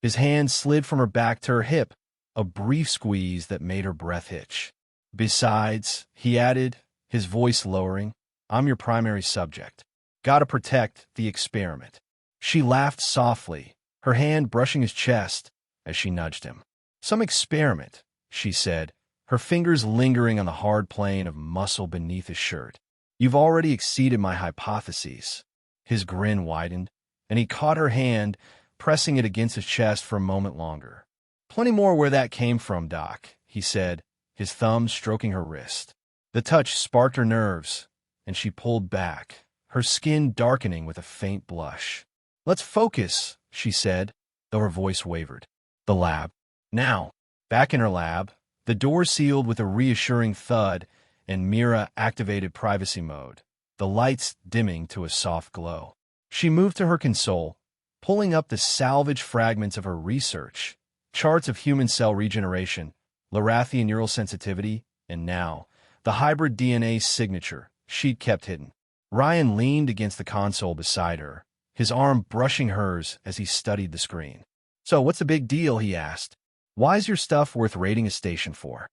A: His hand slid from her back to her hip, a brief squeeze that made her breath hitch. Besides, he added, his voice lowering, I'm your primary subject. Gotta protect the experiment. She laughed softly, her hand brushing his chest as she nudged him. Some experiment, she said, her fingers lingering on the hard plane of muscle beneath his shirt. You've already exceeded my hypotheses. His grin widened, and he caught her hand, pressing it against his chest for a moment longer. Plenty more where that came from, Doc, he said, his thumb stroking her wrist. The touch sparked her nerves, and she pulled back, her skin darkening with a faint blush. Let's focus, she said, though her voice wavered. The lab. Now. Back in her lab, the door sealed with a reassuring thud, and Mira activated privacy mode, the lights dimming to a soft glow. She moved to her console, pulling up the salvage fragments of her research, charts of human cell regeneration, Lorathian neural sensitivity, and now, the hybrid DNA signature she'd kept hidden. Ryan leaned against the console beside her, his arm brushing hers as he studied the screen. So what's the big deal, he asked. Why's your stuff worth raiding a station for?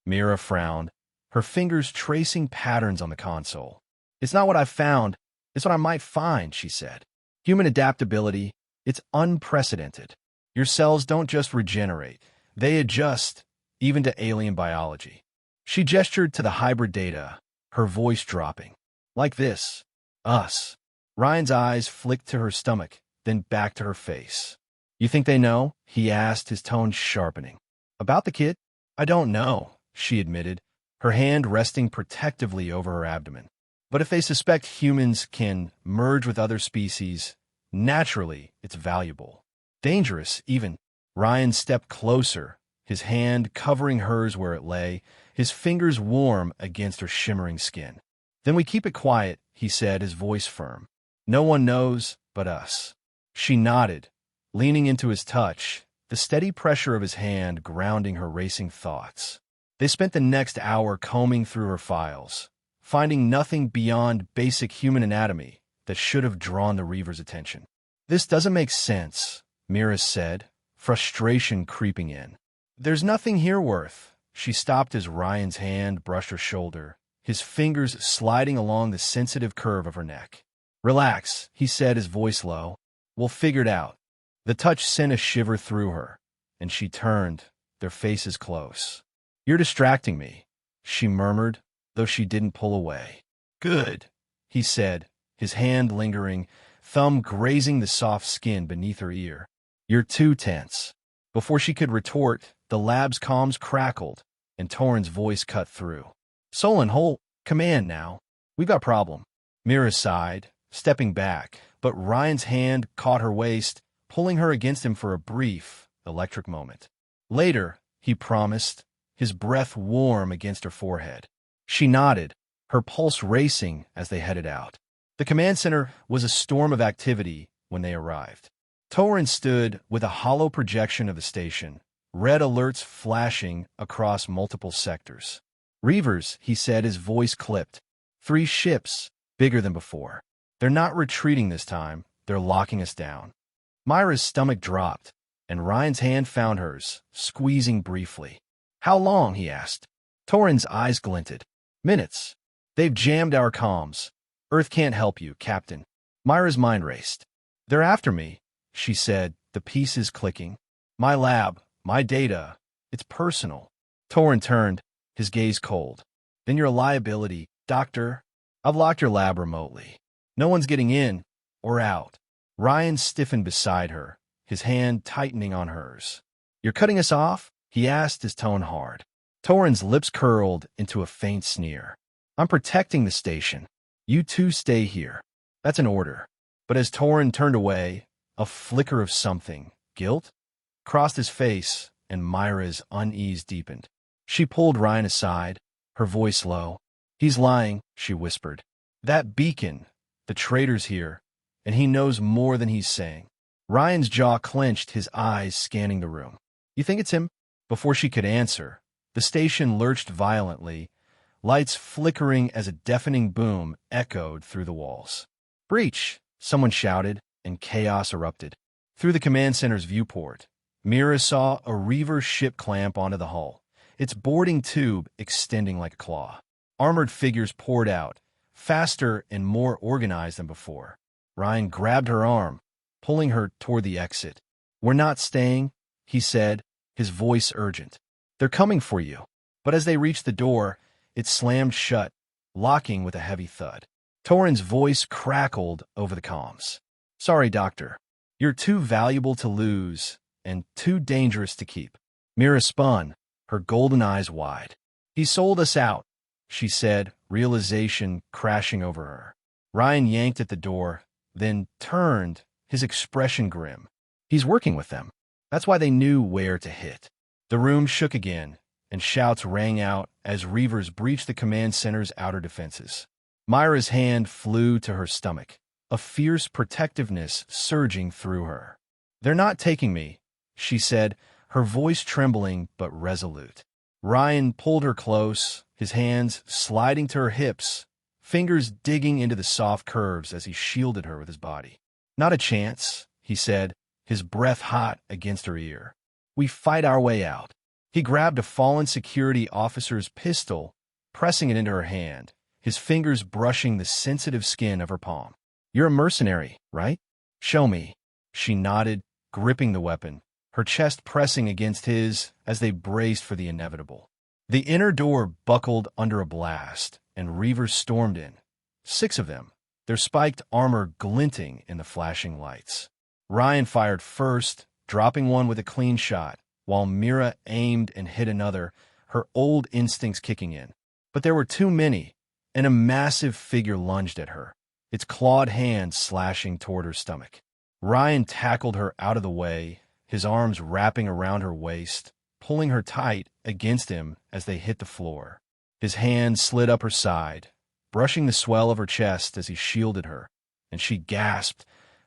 A: Mira frowned, her fingers tracing patterns on the console. It's not what I found, It's what I might find, she said. Human adaptability, it's unprecedented. Your cells don't just regenerate, they adjust, even to alien biology. She gestured to the hybrid data, her voice dropping. Like this. Us. Ryan's eyes flicked to her stomach, then back to her face. You think they know? He asked, his tone sharpening. About the kid? I don't know, she admitted, her hand resting protectively over her abdomen. But if they suspect humans can merge with other species, naturally, it's valuable. Dangerous, even. Ryan stepped closer, his hand covering hers where it lay, his fingers warm against her shimmering skin. Then we keep it quiet, he said, his voice firm. No one knows but us. She nodded, leaning into his touch, the steady pressure of his hand grounding her racing thoughts. They spent the next hour combing through her files, finding nothing beyond basic human anatomy that should have drawn the Reaver's attention. This doesn't make sense, Mira said, frustration creeping in. There's nothing here worth. She stopped as Ryan's hand brushed her shoulder, his fingers sliding along the sensitive curve of her neck. Relax, he said, his voice low. We'll figure it out. The touch sent a shiver through her, and she turned, their faces close. You're distracting me, she murmured, though she didn't pull away. Good, he said, his hand lingering, thumb grazing the soft skin beneath her ear. You're too tense. Before she could retort, the lab's comms crackled, and Torin's voice cut through. Solon, hold command now. We've got a problem. Mira sighed, stepping back, but Ryan's hand caught her waist, pulling her against him for a brief, electric moment. Later, he promised, his breath warm against her forehead. She nodded, her pulse racing as they headed out. The command center was a storm of activity when they arrived. Torin stood with a hollow projection of the station, red alerts flashing across multiple sectors. Reavers, he said, his voice clipped. 3 ships, bigger than before. They're not retreating this time, they're locking us down. Myra's stomach dropped, and Ryan's hand found hers, squeezing briefly. How long? He asked. Torin's eyes glinted. Minutes. They've jammed our comms. Earth can't help you, Captain. Myra's mind raced. They're after me, she said, the pieces clicking. My lab, my data, it's personal. Torin turned, his gaze cold. Then you're a liability, Doctor. I've locked your lab remotely. No one's getting in or out. Ryan stiffened beside her, his hand tightening on hers. You're cutting us off? He asked, his tone hard. Torin's lips curled into a faint sneer. I'm protecting the station. You two stay here. That's an order. But as Torin turned away, a flicker of something, guilt, crossed his face, and Myra's unease deepened. She pulled Ryan aside, her voice low. He's lying, she whispered. That beacon, the traitor's here, and he knows more than he's saying. Ryan's jaw clenched, his eyes scanning the room. You think it's him? Before she could answer, the station lurched violently, lights flickering as a deafening boom echoed through the walls. Breach, someone shouted, and chaos erupted. Through the command center's viewport, Mira saw a Reaver ship clamp onto the hull, its boarding tube extending like a claw. Armored figures poured out, faster and more organized than before. Ryan grabbed her arm, pulling her toward the exit. We're not staying, he said, his voice urgent. They're coming for you. But as they reached the door, it slammed shut, locking with a heavy thud. Torin's voice crackled over the comms. Sorry, Doctor. You're too valuable to lose and too dangerous to keep. Mira spun, her golden eyes wide. He sold us out, she said, realization crashing over her. Ryan yanked at the door, then turned, his expression grim. He's working with them. That's why they knew where to hit. The room shook again, and shouts rang out as Reavers breached the command center's outer defenses. Myra's hand flew to her stomach, a fierce protectiveness surging through her. They're not taking me, she said, her voice trembling but resolute. Ryan pulled her close, his hands sliding to her hips, fingers digging into the soft curves as he shielded her with his body. Not a chance, he said, his breath hot against her ear. We fight our way out. He grabbed a fallen security officer's pistol, pressing it into her hand, his fingers brushing the sensitive skin of her palm. You're a mercenary, right? Show me. She nodded, gripping the weapon, her chest pressing against his as they braced for the inevitable. The inner door buckled under a blast, and reavers stormed in. 6 of them, their spiked armor glinting in the flashing lights. Ryan fired first, dropping one with a clean shot, while Mira aimed and hit another, her old instincts kicking in. But there were too many, and a massive figure lunged at her, its clawed hands slashing toward her stomach. Ryan tackled her out of the way, his arms wrapping around her waist, pulling her tight against him as they hit the floor. His hand slid up her side, brushing the swell of her chest as he shielded her, and she gasped,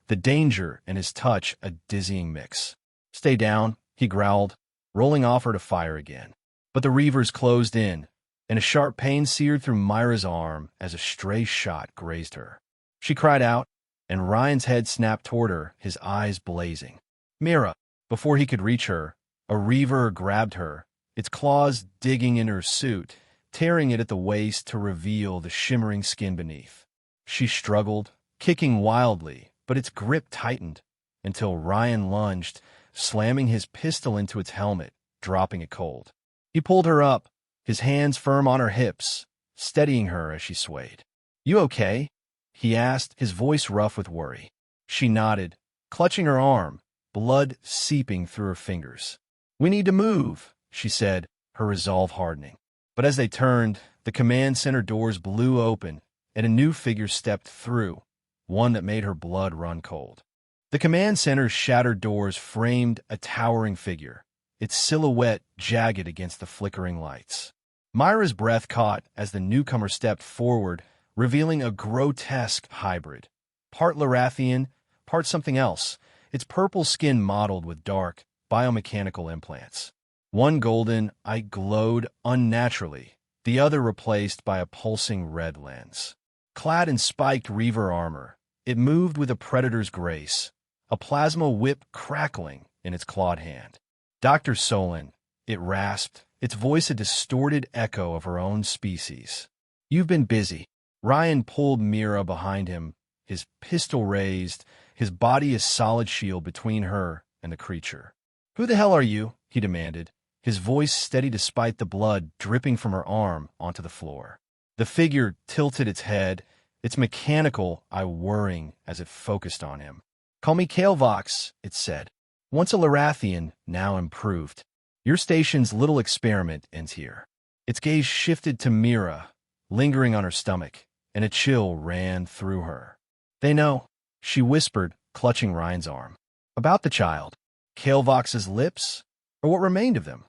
A: the danger and his touch a dizzying mix. Stay down, he growled, rolling off her to fire again. But the reavers closed in, and a sharp pain seared through Myra's arm as a stray shot grazed her. She cried out, and Ryan's head snapped toward her, his eyes blazing. Mira! Before he could reach her, a reaver grabbed her, its claws digging into her suit, tearing it at the waist to reveal the shimmering skin beneath. She struggled, kicking wildly, but its grip tightened, until Ryan lunged, slamming his pistol into its helmet, dropping it cold. He pulled her up, his hands firm on her hips, steadying her as she swayed. You okay? He asked, his voice rough with worry. She nodded, clutching her arm, blood seeping through her fingers. We need to move, she said, her resolve hardening. But as they turned, the command center doors blew open, and a new figure stepped through, one that made her blood run cold. The command center's shattered doors framed a towering figure, its silhouette jagged against the flickering lights. Myra's breath caught as the newcomer stepped forward, revealing a grotesque hybrid. Part Larathian, part something else, its purple skin mottled with dark, biomechanical implants. One golden eye glowed unnaturally, the other replaced by a pulsing red lens. Clad in spiked reaver armor, it moved with a predator's grace, a plasma whip crackling in its clawed hand. Dr. Solon, it rasped, its voice a distorted echo of her own species. You've been busy. Ryan pulled Mira behind him, his pistol raised, his body a solid shield between her and the creature. Who the hell are you? He demanded, his voice steady despite the blood dripping from her arm onto the floor. The figure tilted its head, its mechanical eye whirring as it focused on him. Call me Kalevox, it said. Once a Larathian, now improved. Your station's little experiment ends here. Its gaze shifted to Mira, lingering on her stomach, and a chill ran through her. They know, she whispered, clutching Ryan's arm. About the child. Kalevox's lips, or what remained of them,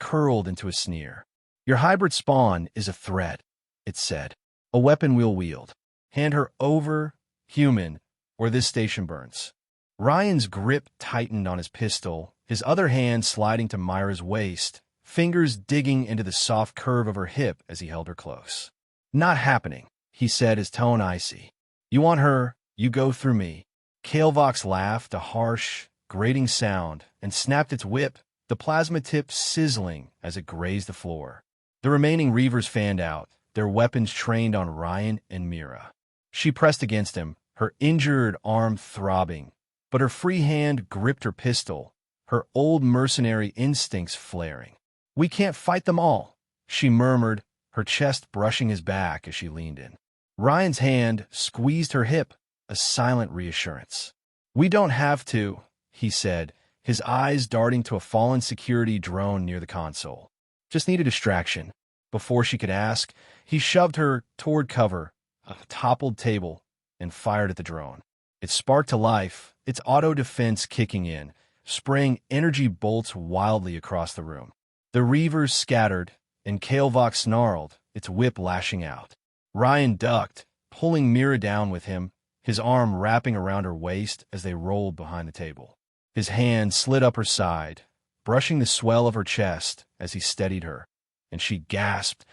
A: curled into a sneer. Your hybrid spawn is a threat, it said. A weapon we'll wield. Hand her over, human, or this station burns. Ryan's grip tightened on his pistol, his other hand sliding to Myra's waist, fingers digging into the soft curve of her hip as he held her close. Not happening, he said, his tone icy. You want her, you go through me. Kalevox laughed, a harsh, grating sound, and snapped its whip, the plasma tip sizzling as it grazed the floor. The remaining reavers fanned out, their weapons trained on Ryan and Mira. She pressed against him, her injured arm throbbing, but her free hand gripped her pistol, her old mercenary instincts flaring. We can't fight them all, she murmured, her chest brushing his back as she leaned in. Ryan's hand squeezed her hip, a silent reassurance. We don't have to, he said, his eyes darting to a fallen security drone near the console. Just need a distraction. Before she could ask, he shoved her toward cover, a toppled table, and fired at the drone. It sparked to life, its auto defense kicking in, spraying energy bolts wildly across the room. The reavers scattered, and Kalevox snarled, its whip lashing out. Ryan ducked, pulling Mira down with him, his arm wrapping around her waist as they rolled behind the table. His hand slid up her side, brushing the swell of her chest as he steadied her, and she gasped,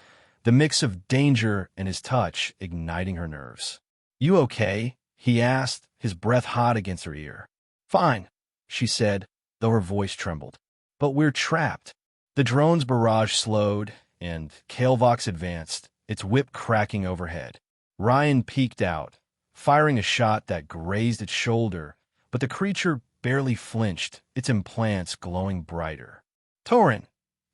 A: the mix of danger and his touch igniting her nerves. You okay? He asked, his breath hot against her ear. Fine, she said, though her voice trembled. But we're trapped. The drone's barrage slowed, and Kalevox advanced, its whip cracking overhead. Ryan peeked out, firing a shot that grazed its shoulder, but the creature barely flinched, its implants glowing brighter. "Tauren!"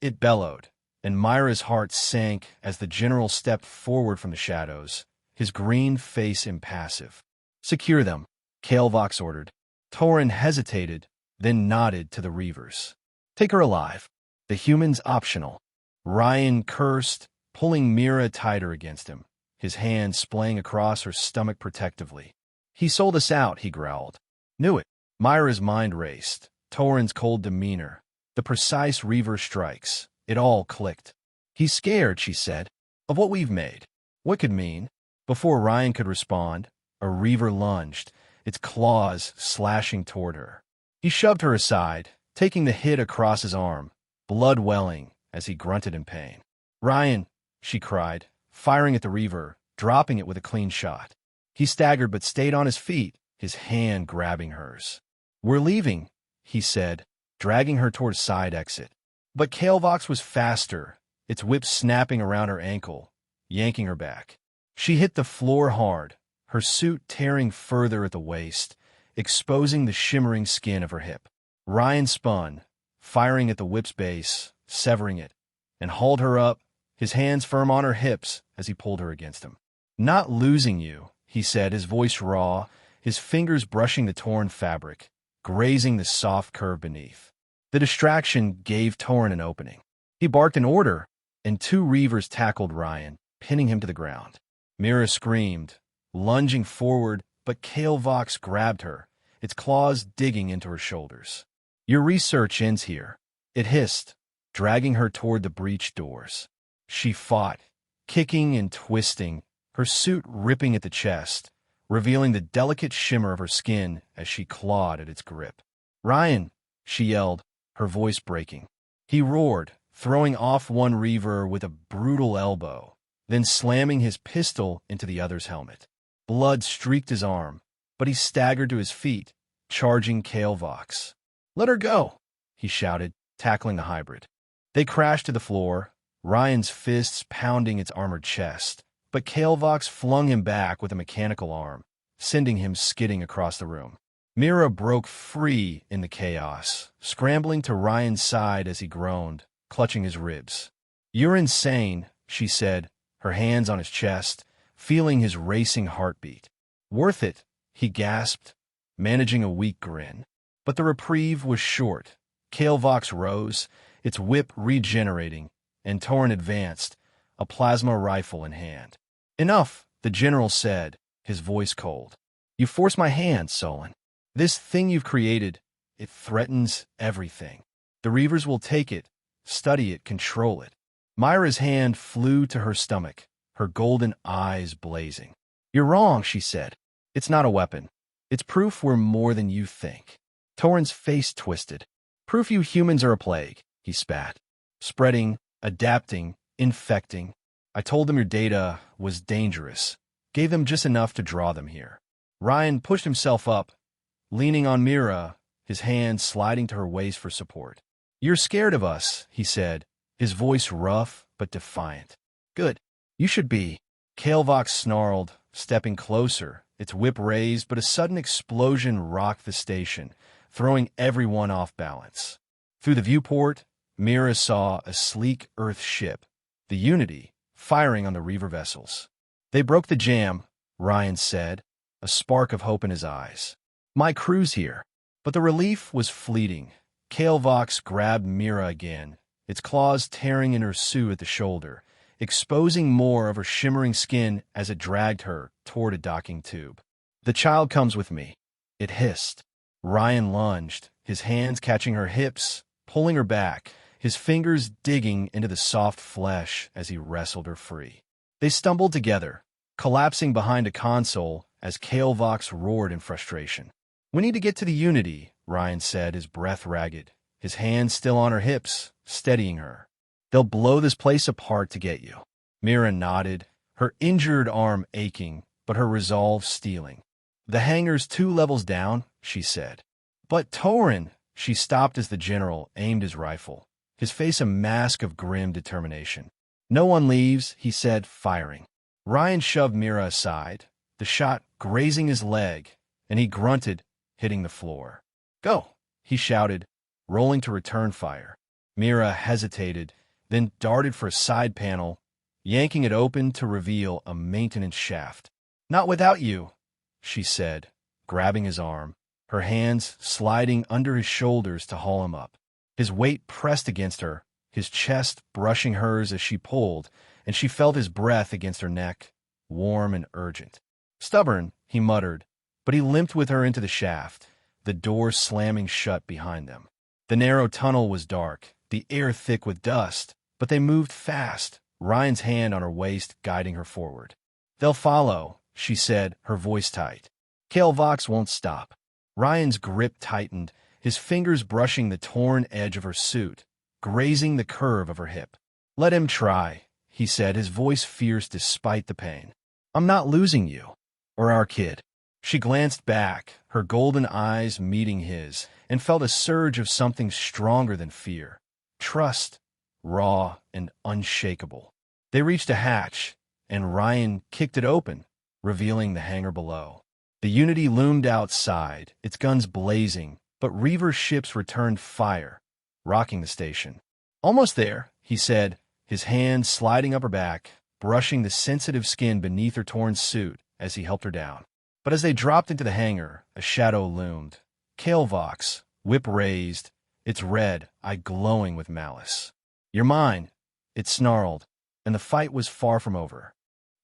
A: It bellowed, and Myra's heart sank as the general stepped forward from the shadows, his green face impassive. "Secure them," Kael'Vox ordered. Tauren hesitated, then nodded to the Reavers. "Take her alive. The humans optional." Ryan cursed, pulling Mira tighter against him, his hand splaying across her stomach protectively. "He sold us out," he growled. "Knew it." Myra's mind raced. Tauren's cold demeanor, the precise Reaver strikes, it all clicked. "He's scared," she said, "of what we've made." What could mean? Before Ryan could respond, a Reaver lunged, its claws slashing toward her. He shoved her aside, taking the hit across his arm, blood welling as he grunted in pain. "Ryan!" she cried, firing at the Reaver, dropping it with a clean shot. He staggered but stayed on his feet, his hand grabbing hers. "We're leaving," he said, dragging her toward a side exit. But Kael'Vox was faster, its whip snapping around her ankle, yanking her back. She hit the floor hard, her suit tearing further at the waist, exposing the shimmering skin of her hip. Ryan spun, firing at the whip's base, severing it, and hauled her up, his hands firm on her hips as he pulled her against him. "Not losing you," he said, his voice raw, his fingers brushing the torn fabric, grazing the soft curve beneath. The distraction gave Tauren an opening. He barked an order, and two Reavers tackled Ryan, pinning him to the ground. Mira screamed, lunging forward, but Kael'Vox grabbed her, its claws digging into her shoulders. "Your research ends here," it hissed, dragging her toward the breached doors. She fought, kicking and twisting, her suit ripping at the chest, revealing the delicate shimmer of her skin as she clawed at its grip. "Ryan!" she yelled, her voice breaking. He roared, throwing off one Reaver with a brutal elbow, then slamming his pistol into the other's helmet. Blood streaked his arm, but he staggered to his feet, charging Kael'Vox. "Let her go!" he shouted, tackling the hybrid. They crashed to the floor, Ryan's fists pounding its armored chest, but Kael'Vox flung him back with a mechanical arm, sending him skidding across the room. Mira broke free in the chaos, scrambling to Ryan's side as he groaned, clutching his ribs. "You're insane," she said, her hands on his chest, feeling his racing heartbeat. "Worth it," he gasped, managing a weak grin. But the reprieve was short. Kael'Vox rose, its whip regenerating, and Tauren advanced, a plasma rifle in hand. "Enough," the general said, his voice cold. "You forced my hand, Solon. This thing you've created, it threatens everything. The Reavers will take it, study it, control it." Myra's hand flew to her stomach, her golden eyes blazing. "You're wrong," she said. "It's not a weapon. It's proof we're more than you think." Tauren's face twisted. "Proof you humans are a plague," he spat. "Spreading, adapting, infecting. I told them your data was dangerous. Gave them just enough to draw them here." Ryan pushed himself up, leaning on Mira, his hand sliding to her waist for support. "You're scared of us," he said, his voice rough but defiant. "Good. You should be." Kael'Vox snarled, stepping closer, its whip raised, but a sudden explosion rocked the station, throwing everyone off balance. Through the viewport, Mira saw a sleek Earth ship, the Unity, firing on the Reaver vessels. "They broke the jam," Ryan said, a spark of hope in his eyes. "My crew's here." But the relief was fleeting. Kael'Vox grabbed Mira again, its claws tearing in her suit at the shoulder, exposing more of her shimmering skin as it dragged her toward a docking tube. "The child comes with me," it hissed. Ryan lunged, his hands catching her hips, pulling her back, his fingers digging into the soft flesh as he wrestled her free. They stumbled together, collapsing behind a console as Kael'Vox roared in frustration. "We need to get to the Unity," Ryan said, his breath ragged, his hands still on her hips, steadying her. "They'll blow this place apart to get you." Mira nodded, her injured arm aching, but her resolve steeling. "The hangar's 2 levels down," she said. "But Tauren," she stopped as the general aimed his rifle, his face a mask of grim determination. "No one leaves," he said, firing. Ryan shoved Mira aside, the shot grazing his leg, and he grunted, hitting the floor. "Go!" he shouted, rolling to return fire. Mira hesitated, then darted for a side panel, yanking it open to reveal a maintenance shaft. "Not without you," she said, grabbing his arm, her hands sliding under his shoulders to haul him up. His weight pressed against her, his chest brushing hers as she pulled, and she felt his breath against her neck, warm and urgent. "Stubborn," he muttered, but he limped with her into the shaft, the door slamming shut behind them. The narrow tunnel was dark, the air thick with dust, but they moved fast, Ryan's hand on her waist guiding her forward. "They'll follow," she said, her voice tight. "Kale Vox won't stop." Ryan's grip tightened, his fingers brushing the torn edge of her suit, grazing the curve of her hip. "Let him try," he said, his voice fierce despite the pain. "I'm not losing you. Or our kid." She glanced back, her golden eyes meeting his, and felt a surge of something stronger than fear. Trust, raw and unshakable. They reached a hatch, and Ryan kicked it open, revealing the hangar below. The Unity loomed outside, its guns blazing, but Reaver's ships returned fire, rocking the station. "Almost there," he said, his hand sliding up her back, brushing the sensitive skin beneath her torn suit as he helped her down. But as they dropped into the hangar, a shadow loomed. Kale Vox, whip raised, its red eye glowing with malice. "You're mine," it snarled, and the fight was far from over.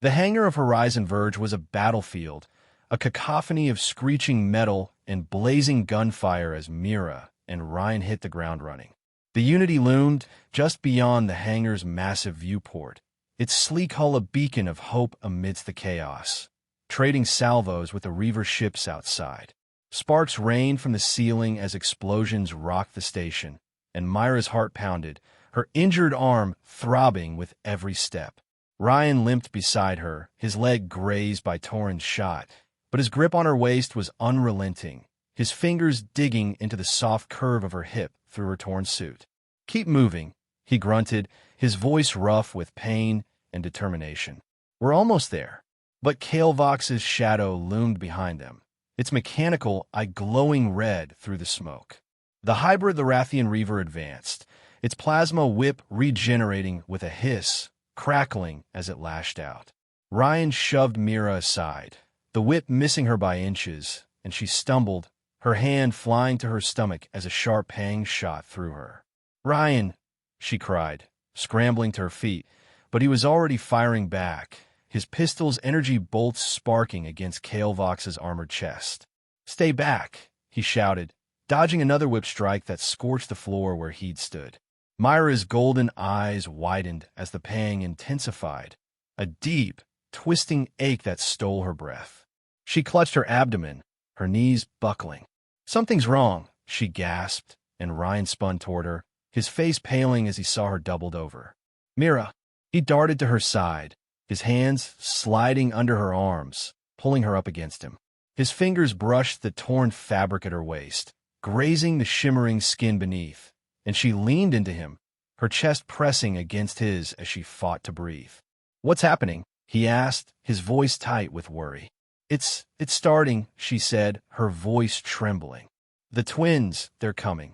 A: The hangar of Horizon Verge was a battlefield, a cacophony of screeching metal and blazing gunfire as Mira and Ryan hit the ground running. The Unity loomed just beyond the hangar's massive viewport, its sleek hull a beacon of hope amidst the chaos, trading salvos with the Reaver ships outside. Sparks rained from the ceiling as explosions rocked the station, and Myra's heart pounded, her injured arm throbbing with every step. Ryan limped beside her, his leg grazed by Torrens' shot, but his grip on her waist was unrelenting, his fingers digging into the soft curve of her hip through her torn suit. "Keep moving," he grunted, his voice rough with pain and determination. "We're almost there." But Kale Vox's shadow loomed behind them, its mechanical eye glowing red through the smoke. The hybrid Larathian Reaver advanced, its plasma whip regenerating with a hiss, crackling as it lashed out. Ryan shoved Mira aside, the whip missing her by inches, and she stumbled, her hand flying to her stomach as a sharp pang shot through her. "Ryan!" she cried, scrambling to her feet, but he was already firing back, his pistol's energy bolts sparking against Kale Vox's armored chest. "Stay back," he shouted, dodging another whip strike that scorched the floor where he'd stood. Myra's golden eyes widened as the pang intensified, a deep, twisting ache that stole her breath. She clutched her abdomen, her knees buckling. "Something's wrong," she gasped, and Ryan spun toward her, his face paling as he saw her doubled over. "Mira!" He darted to her side, his hands sliding under her arms, pulling her up against him. His fingers brushed the torn fabric at her waist, grazing the shimmering skin beneath, and she leaned into him, her chest pressing against his as she fought to breathe. "What's happening?" he asked, his voice tight with worry. It's starting," she said, her voice trembling. "The twins, they're coming."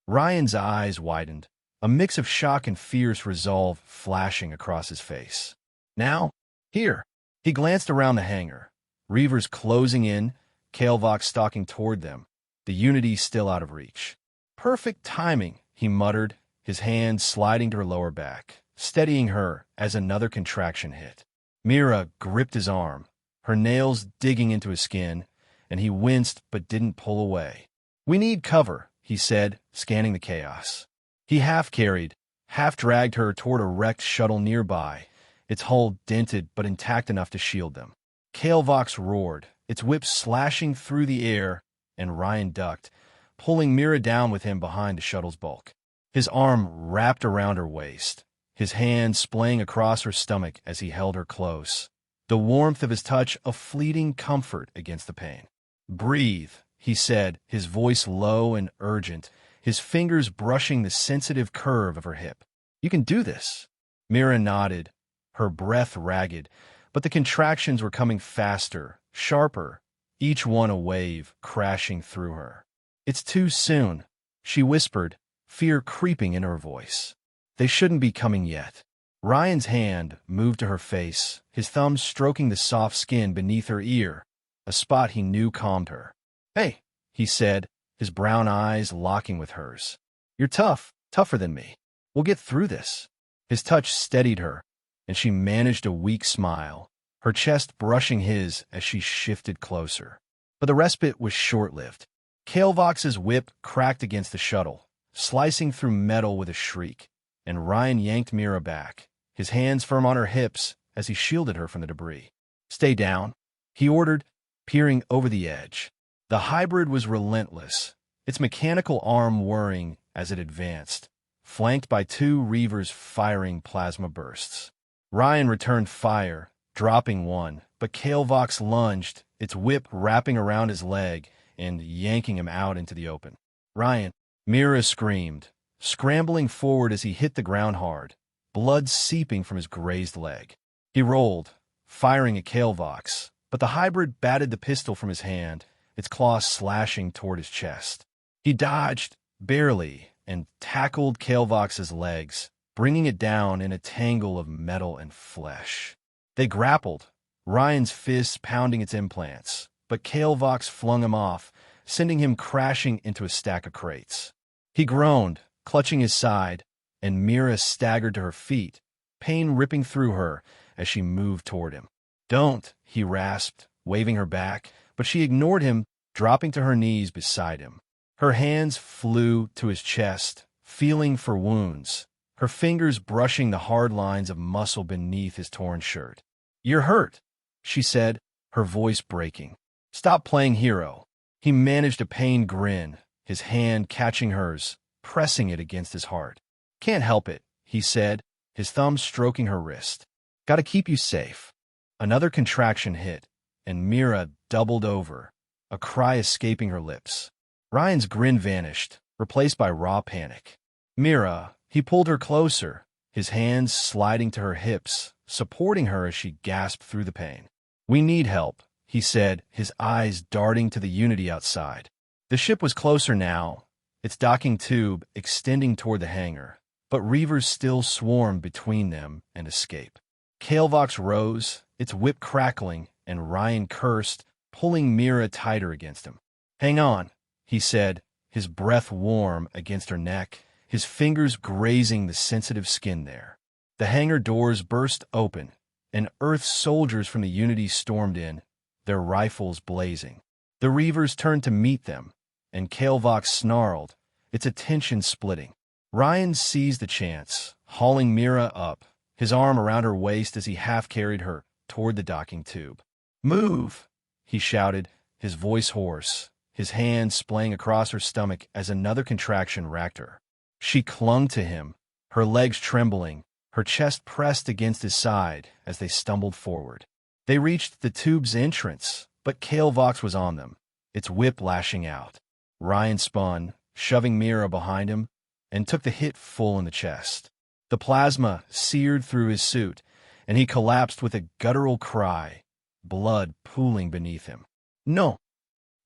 A: Ryan's eyes widened, a mix of shock and fierce resolve flashing across his face. "Now? Here." He glanced around the hangar, Reavers closing in, Kale Vox stalking toward them, the Unity still out of reach. "Perfect timing," he muttered, his hand sliding to her lower back, steadying her as another contraction hit. Mira gripped his arm, her nails digging into his skin, and he winced but didn't pull away. "We need cover," he said, scanning the chaos. He half-carried, half-dragged her toward a wrecked shuttle nearby, its hull dented but intact enough to shield them. Kale Vox roared, its whip slashing through the air, and Ryan ducked, pulling Mira down with him behind the shuttle's bulk. His arm wrapped around her waist, his hand splaying across her stomach as he held her close, the warmth of his touch a fleeting comfort against the pain. "Breathe," he said, his voice low and urgent, his fingers brushing the sensitive curve of her hip. "You can do this." Mira nodded, her breath ragged, but the contractions were coming faster, sharper, each one a wave crashing through her. "It's too soon," she whispered, fear creeping in her voice. "They shouldn't be coming yet." Ryan's hand moved to her face, his thumb stroking the soft skin beneath her ear, a spot he knew calmed her. "Hey," he said, his brown eyes locking with hers. "You're tough, tougher than me. We'll get through this." His touch steadied her, and she managed a weak smile, her chest brushing his as she shifted closer. But the respite was short-lived. Kalevox's whip cracked against the shuttle, slicing through metal with a shriek, and Ryan yanked Mira back, his hands firm on her hips as he shielded her from the debris. "Stay down," he ordered, peering over the edge. The hybrid was relentless, its mechanical arm whirring as it advanced, flanked by two reavers firing plasma bursts. Ryan returned fire, dropping one, but Kalevox lunged, its whip wrapping around his leg and yanking him out into the open. "Ryan!" Mira screamed, scrambling forward as he hit the ground hard, blood seeping from his grazed leg. He rolled, firing at Kalevox, but the hybrid batted the pistol from his hand, its claws slashing toward his chest. He dodged, barely, and tackled Kalevox's legs, bringing it down in a tangle of metal and flesh. They grappled, Ryan's fists pounding its implants, but Kalevox flung him off, sending him crashing into a stack of crates. He groaned, clutching his side, and Mira staggered to her feet, pain ripping through her as she moved toward him. "Don't," he rasped, waving her back, but she ignored him, dropping to her knees beside him. Her hands flew to his chest, feeling for wounds, her fingers brushing the hard lines of muscle beneath his torn shirt. "You're hurt," she said, her voice breaking. "Stop playing hero." He managed a pained grin, his hand catching hers, pressing it against his heart. "Can't help it," he said, his thumb stroking her wrist. "Gotta keep you safe." Another contraction hit, and Mira doubled over, a cry escaping her lips. Ryan's grin vanished, replaced by raw panic. "Mira," he pulled her closer, his hands sliding to her hips, supporting her as she gasped through the pain. "We need help," he said, his eyes darting to the Unity outside. The ship was closer now, its docking tube extending toward the hangar, but reavers still swarmed between them and escape. Kalevox rose, its whip crackling, and Ryan cursed, pulling Mira tighter against him. "Hang on," he said, his breath warm against her neck, his fingers grazing the sensitive skin there. The hangar doors burst open, and Earth soldiers from the Unity stormed in, their rifles blazing. The reavers turned to meet them, and Kalevox snarled, its attention splitting. Ryan seized the chance, hauling Mira up, his arm around her waist as he half-carried her toward the docking tube. "Move!" he shouted, his voice hoarse, his hand splaying across her stomach as another contraction racked her. She clung to him, her legs trembling, her chest pressed against his side as they stumbled forward. They reached the tube's entrance, but Kalevox was on them, its whip lashing out. Ryan spun, shoving Mira behind him, and took the hit full in the chest. The plasma seared through his suit, and he collapsed with a guttural cry, blood pooling beneath him. "No!"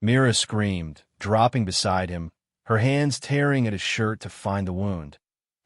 A: Mira screamed, dropping beside him, her hands tearing at his shirt to find the wound,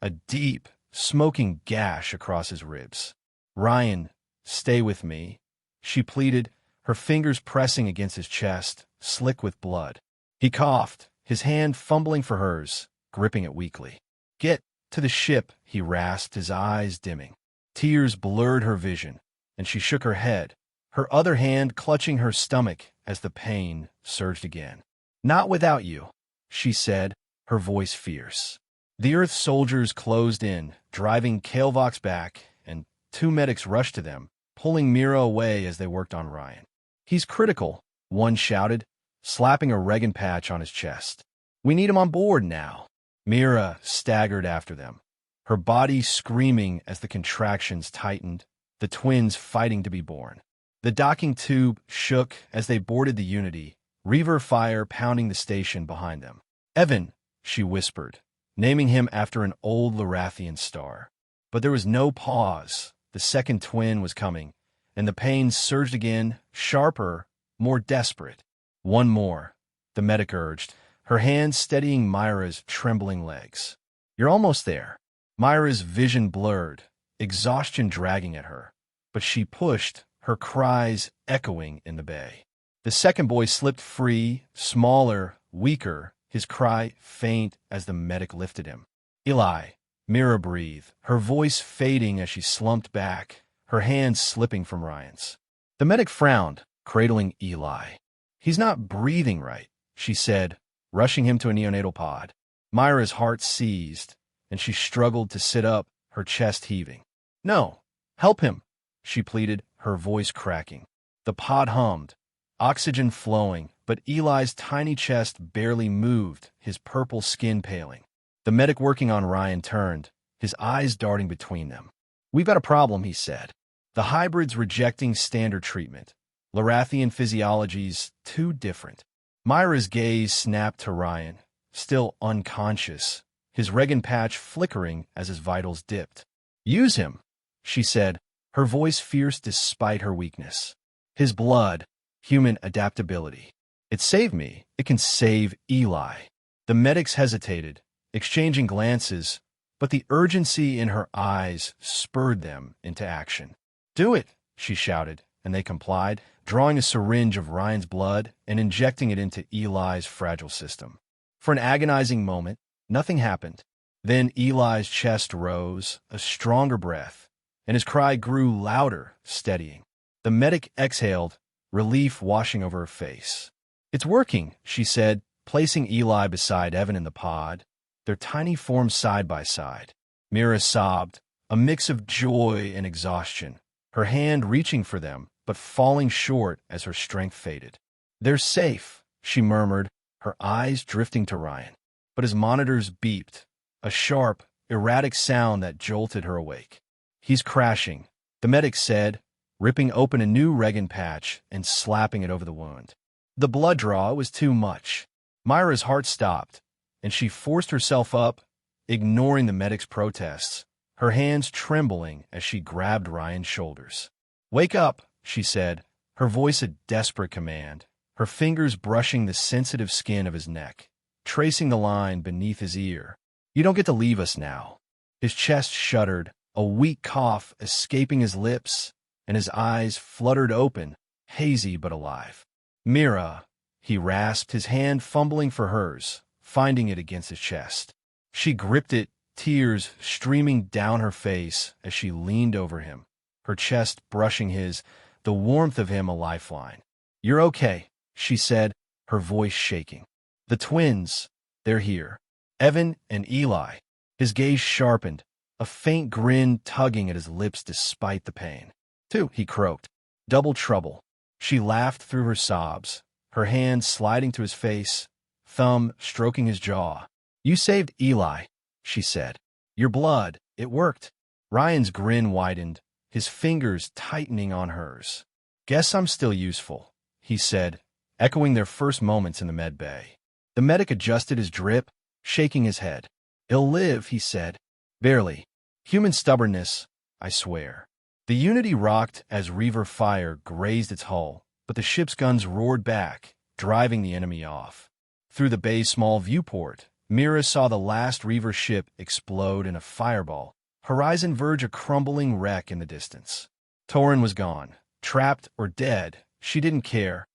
A: a deep, smoking gash across his ribs. "Ryan, stay with me," she pleaded, her fingers pressing against his chest, slick with blood. He coughed, his hand fumbling for hers, gripping it weakly. "Get to the ship," he rasped, his eyes dimming. Tears blurred her vision, and she shook her head, her other hand clutching her stomach as the pain surged again. "Not without you," she said, her voice fierce. The Earth soldiers closed in, driving Kalevox back, and two medics rushed to them, pulling Mira away as they worked on Ryan. "He's critical," one shouted, slapping a Regan patch on his chest. "We need him on board now." Mira staggered after them, her body screaming as the contractions tightened, the twins fighting to be born. The docking tube shook as they boarded the Unity, reaver fire pounding the station behind them. "Evan," she whispered, naming him after an old Lorathian star. But there was no pause. The second twin was coming, and the pain surged again, sharper, more desperate. One more, the medic urged, her hand steadying Myra's trembling legs. You're almost there. Myra's vision blurred, exhaustion dragging at her. But she pushed, her cries echoing in the bay. The second boy slipped free, smaller, weaker, his cry faint as the medic lifted him. Eli, Mira breathed, her voice fading as she slumped back, her hands slipping from Ryan's. The medic frowned, cradling Eli. He's not breathing right, she said, rushing him to a neonatal pod. Myra's heart seized, and she struggled to sit up, her chest heaving. No, help him, she pleaded, her voice cracking. The pod hummed, oxygen flowing, but Eli's tiny chest barely moved, his purple skin paling. The medic working on Ryan turned, his eyes darting between them. We've got a problem, he said. The hybrid's rejecting standard treatment. Lorathian physiology's too different. Myra's gaze snapped to Ryan, still unconscious, his Regan patch flickering as his vitals dipped. Use him, she said, her voice fierce despite her weakness. His blood, human adaptability. It saved me. It can save Eli. The medics hesitated, exchanging glances, but the urgency in her eyes spurred them into action. Do it, she shouted, and they complied, drawing a syringe of Ryan's blood and injecting it into Eli's fragile system. For an agonizing moment, nothing happened. Then Eli's chest rose, a stronger breath, and his cry grew louder, steadying. The medic exhaled, relief washing over her face. It's working, she said, placing Eli beside Evan in the pod, their tiny forms side by side. Mira sobbed, a mix of joy and exhaustion, her hand reaching for them, but falling short as her strength faded. They're safe, she murmured, her eyes drifting to Ryan. But his monitors beeped, a sharp, erratic sound that jolted her awake. He's crashing, the medic said, ripping open a new Regan patch and slapping it over the wound. The blood draw was too much. Myra's heart stopped, and she forced herself up, ignoring the medic's protests, her hands trembling as she grabbed Ryan's shoulders. Wake up, she said, her voice a desperate command, her fingers brushing the sensitive skin of his neck, tracing the line beneath his ear. You don't get to leave us now. His chest shuddered, a weak cough escaping his lips, and his eyes fluttered open, hazy but alive. Mira, he rasped, his hand fumbling for hers, finding it against his chest. She gripped it, tears streaming down her face as she leaned over him, her chest brushing his, the warmth of him a lifeline. You're okay, she said, her voice shaking. The twins, they're here. Evan and Eli. His gaze sharpened, a faint grin tugging at his lips despite the pain. Two, he croaked. Double trouble. She laughed through her sobs, her hand sliding to his face, thumb stroking his jaw. You saved Eli, she said. Your blood, it worked. Ryan's grin widened, his fingers tightening on hers. Guess I'm still useful, he said, echoing their first moments in the med bay. The medic adjusted his drip, shaking his head. He'll live, he said. Barely. Human stubbornness, I swear. The Unity rocked as Reaver fire grazed its hull, but the ship's guns roared back, driving the enemy off. Through the bay's small viewport, Mira saw the last Reaver ship explode in a fireball, horizon verge a crumbling wreck in the distance. Torin was gone, trapped or dead, she didn't care,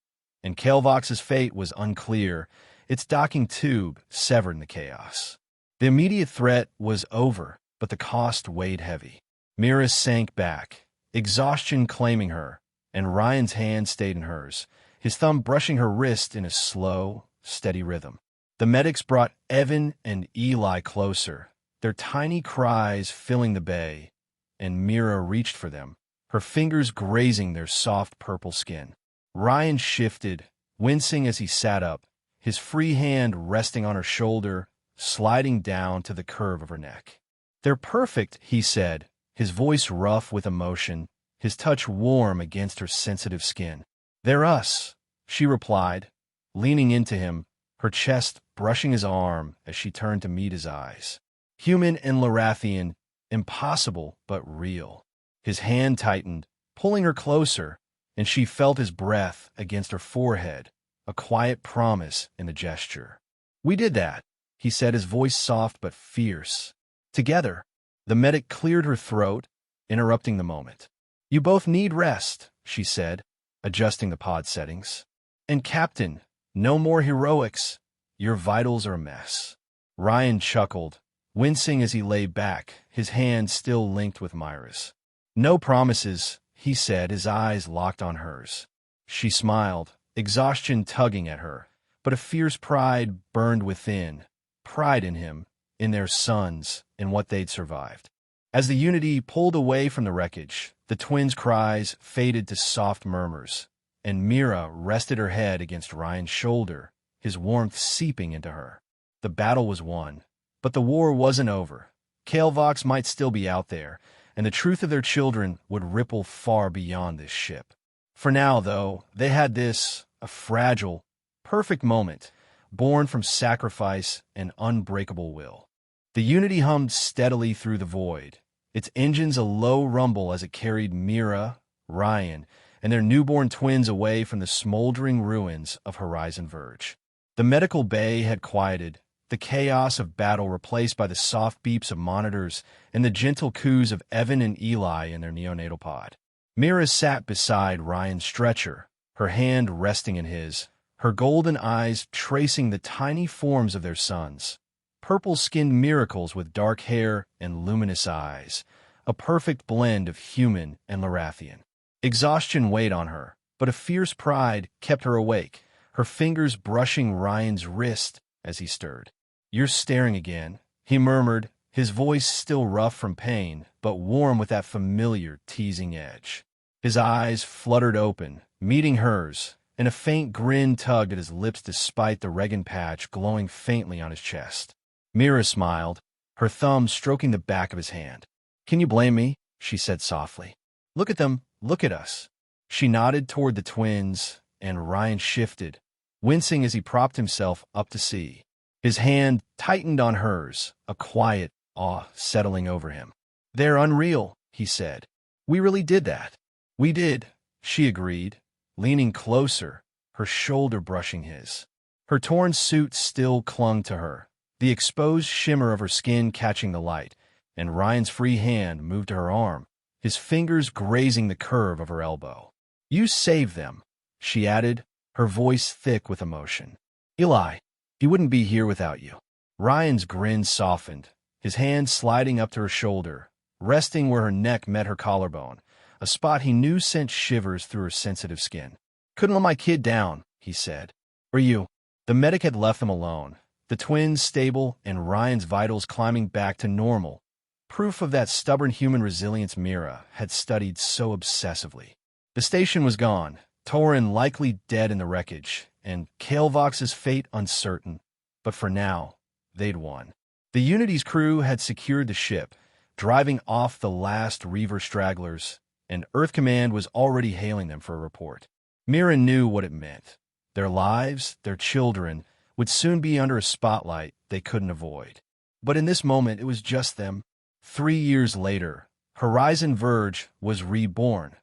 A: and Kelvox's fate was unclear, its docking tube severed in the chaos. The immediate threat was over, but the cost weighed heavy. Mira sank back, exhaustion claiming her, and Ryan's hand stayed in hers, his thumb brushing her wrist in a slow, steady rhythm. The medics brought Evan and Eli closer, their tiny cries filling the bay, and Mira reached for them, her fingers grazing their soft purple skin. Ryan shifted, wincing as he sat up, his free hand resting on her shoulder, sliding down to the curve of her neck. They're perfect, he said, his voice rough with emotion, his touch warm against her sensitive skin. They're us, she replied, leaning into him, her chest brushing his arm as she turned to meet his eyes. Human and Lorathian, impossible but real. His hand tightened, pulling her closer, and she felt his breath against her forehead, a quiet promise in the gesture. "We did that," he said, his voice soft but fierce. "Together." The medic cleared her throat, interrupting the moment. "You both need rest," she said, adjusting the pod settings. "And Captain, no more heroics. Your vitals are a mess." Ryan chuckled, wincing as he lay back, his hand still linked with Myra's. "No promises," he said, his eyes locked on hers. She smiled, exhaustion tugging at her, but a fierce pride burned within, pride in him, in their sons, in what they'd survived. As the Unity pulled away from the wreckage, the twins' cries faded to soft murmurs, and Mira rested her head against Ryan's shoulder, his warmth seeping into her. The battle was won, but the war wasn't over. Kalevox might still be out there, and the truth of their children would ripple far beyond this ship. For now, though, they had this, a fragile, perfect moment, born from sacrifice and unbreakable will. The Unity hummed steadily through the void, its engines a low rumble as it carried Mira, Ryan, and their newborn twins away from the smoldering ruins of Horizon Verge. The medical bay had quieted, the chaos of battle replaced by the soft beeps of monitors and the gentle coos of Evan and Eli in their neonatal pod. Mira sat beside Ryan's stretcher, her hand resting in his, her golden eyes tracing the tiny forms of their sons. Purple-skinned miracles with dark hair and luminous eyes, a perfect blend of human and Lorathian. Exhaustion weighed on her, but a fierce pride kept her awake, her fingers brushing Ryan's wrist as he stirred. "You're staring again," he murmured, his voice still rough from pain, but warm with that familiar, teasing edge. His eyes fluttered open, meeting hers, and a faint grin tugged at his lips despite the Regan patch glowing faintly on his chest. Mira smiled, her thumb stroking the back of his hand. "Can you blame me?" she said softly. "Look at them, look at us." She nodded toward the twins, and Ryan shifted, wincing as he propped himself up to see. His hand tightened on hers, a quiet awe settling over him. "They're unreal," he said. "We really did that." "We did," she agreed, leaning closer, her shoulder brushing his. Her torn suit still clung to her, the exposed shimmer of her skin catching the light, and Ryan's free hand moved to her arm, his fingers grazing the curve of her elbow. "You saved them," she added, her voice thick with emotion. "Eli, he wouldn't be here without you." Ryan's grin softened, his hand sliding up to her shoulder, resting where her neck met her collarbone, a spot he knew sent shivers through her sensitive skin. "Couldn't let my kid down," he said. "Or you." The medic had left them alone, the twins stable and Ryan's vitals climbing back to normal, proof of that stubborn human resilience Mira had studied so obsessively. The station was gone, Torin likely dead in the wreckage, and Kalevox's fate uncertain, but for now, they'd won. The Unity's crew had secured the ship, driving off the last Reaver stragglers, and Earth Command was already hailing them for a report. Mira knew what it meant. Their lives, their children, would soon be under a spotlight they couldn't avoid. But in this moment, it was just them. 3 years later, Horizon Verge was reborn,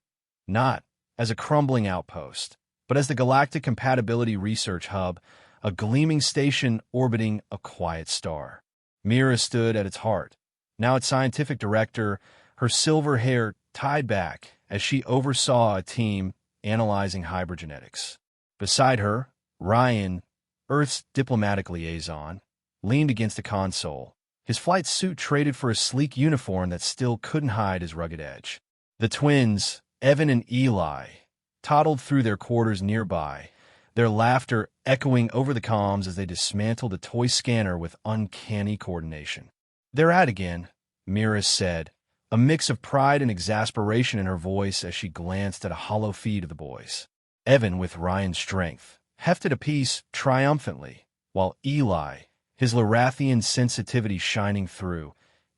A: not as a crumbling outpost, but as the Galactic Compatibility Research Hub, a gleaming station orbiting a quiet star. Mira stood at its heart, now its scientific director, her silver hair tied back as she oversaw a team analyzing hybrid-genetics. Beside her, Ryan, Earth's diplomatic liaison, leaned against the console, his flight suit traded for a sleek uniform that still couldn't hide his rugged edge. The twins, Evan and Eli, toddled through their quarters nearby, their laughter echoing over the comms as they dismantled a toy scanner with uncanny coordination. "They're at again," Mira said, a mix of pride and exasperation in her voice as she glanced at a hollow feed of the boys. Evan, with Ryan's strength, hefted a piece triumphantly, while Eli, his Lorathian sensitivity shining through,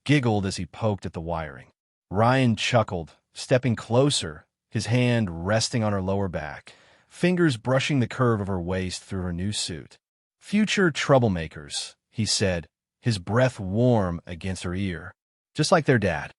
A: giggled as he poked at the wiring. Ryan chuckled, stepping closer, his hand resting on her lower back, fingers brushing the curve of her waist through her new suit. "Future troublemakers," he said, his breath warm against her ear, "just like their dad."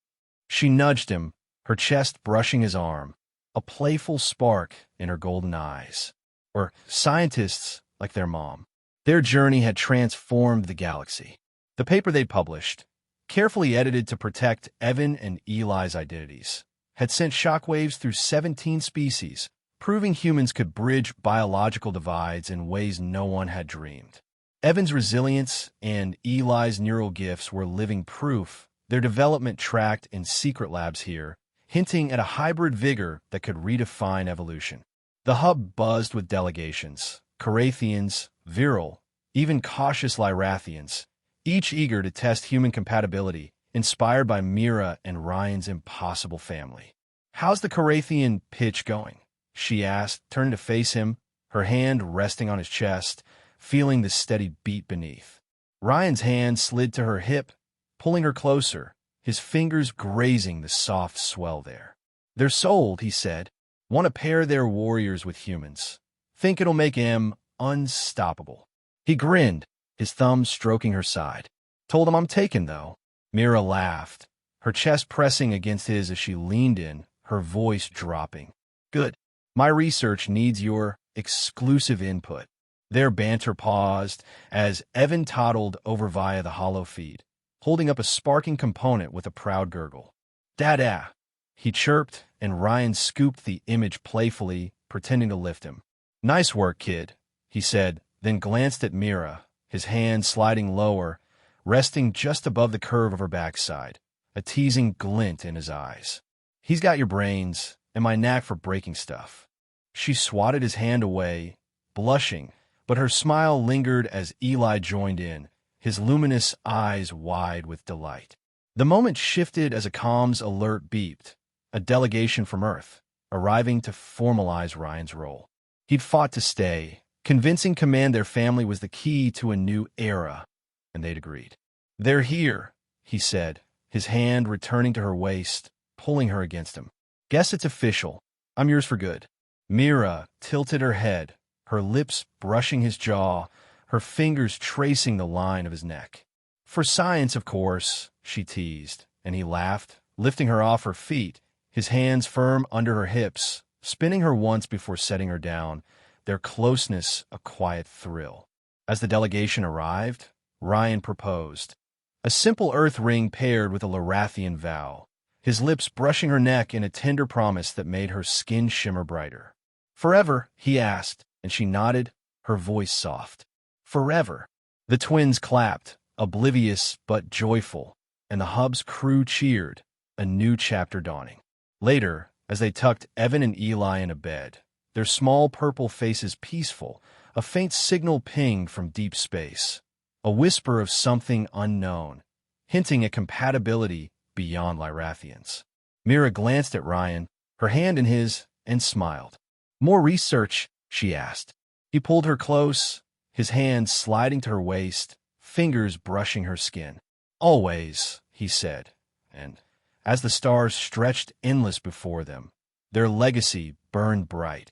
A: She nudged him, her chest brushing his arm. a playful spark in her golden eyes. Or scientists like their mom. Their journey had transformed the galaxy. The paper they'd published, carefully edited to protect Evan and Eli's identities, had sent shockwaves through 17 species, proving humans could bridge biological divides in ways no one had dreamed. Evan's resilience and Eli's neural gifts were living proof, their development tracked in secret labs here, hinting at a hybrid vigor that could redefine evolution. The hub buzzed with delegations, Carathians, virile, even cautious Lyrathians, each eager to test human compatibility, inspired by Mira and Ryan's impossible family. "How's the Carathian pitch going?" she asked, turning to face him, her hand resting on his chest, feeling the steady beat beneath. Ryan's hand slid to her hip, pulling her closer, his fingers grazing the soft swell there. "They're sold," he said. "Want to pair their warriors with humans. Think it'll make him unstoppable." He grinned, his thumb stroking her side. "Told him I'm taken, though." Mira laughed, her chest pressing against his as she leaned in, her voice dropping. "Good. My research needs your exclusive input." Their banter paused as Evan toddled over via the hollow feed, holding up a sparking component with a proud gurgle. "Dada!" he chirped, and Ryan scooped the image playfully, pretending to lift him. "Nice work, kid," he said, then glanced at Mira, his hand sliding lower, resting just above the curve of her backside, a teasing glint in his eyes. "He's got your brains and my knack for breaking stuff." She swatted his hand away, blushing, but her smile lingered as Eli joined in, his luminous eyes wide with delight. The moment shifted as a comms alert beeped, a delegation from Earth, arriving to formalize Ryan's role. He'd fought to stay, convincing Command their family was the key to a new era, and they'd agreed. "They're here," he said, his hand returning to her waist, pulling her against him. "Guess it's official. I'm yours for good." Mira tilted her head, her lips brushing his jaw, her fingers tracing the line of his neck. "For science, of course," she teased, and he laughed, lifting her off her feet, his hands firm under her hips, spinning her once before setting her down, their closeness a quiet thrill. As the delegation arrived, Ryan proposed, a simple earth ring paired with a Lyrathian vow, his lips brushing her neck in a tender promise that made her skin shimmer brighter. "Forever?" he asked, and she nodded, her voice soft. "Forever." The twins clapped, oblivious but joyful, and the hub's crew cheered, a new chapter dawning. Later, as they tucked Evan and Eli in a bed, their small purple faces peaceful, a faint signal pinged from deep space, a whisper of something unknown, hinting at compatibility beyond Lyrathians. Mira glanced at Ryan, her hand in his, and smiled. "More research?" she asked. He pulled her close, his hand sliding to her waist, fingers brushing her skin. "Always," he said, and as the stars stretched endless before them, their legacy burned bright,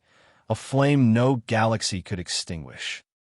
A: a flame no galaxy could extinguish.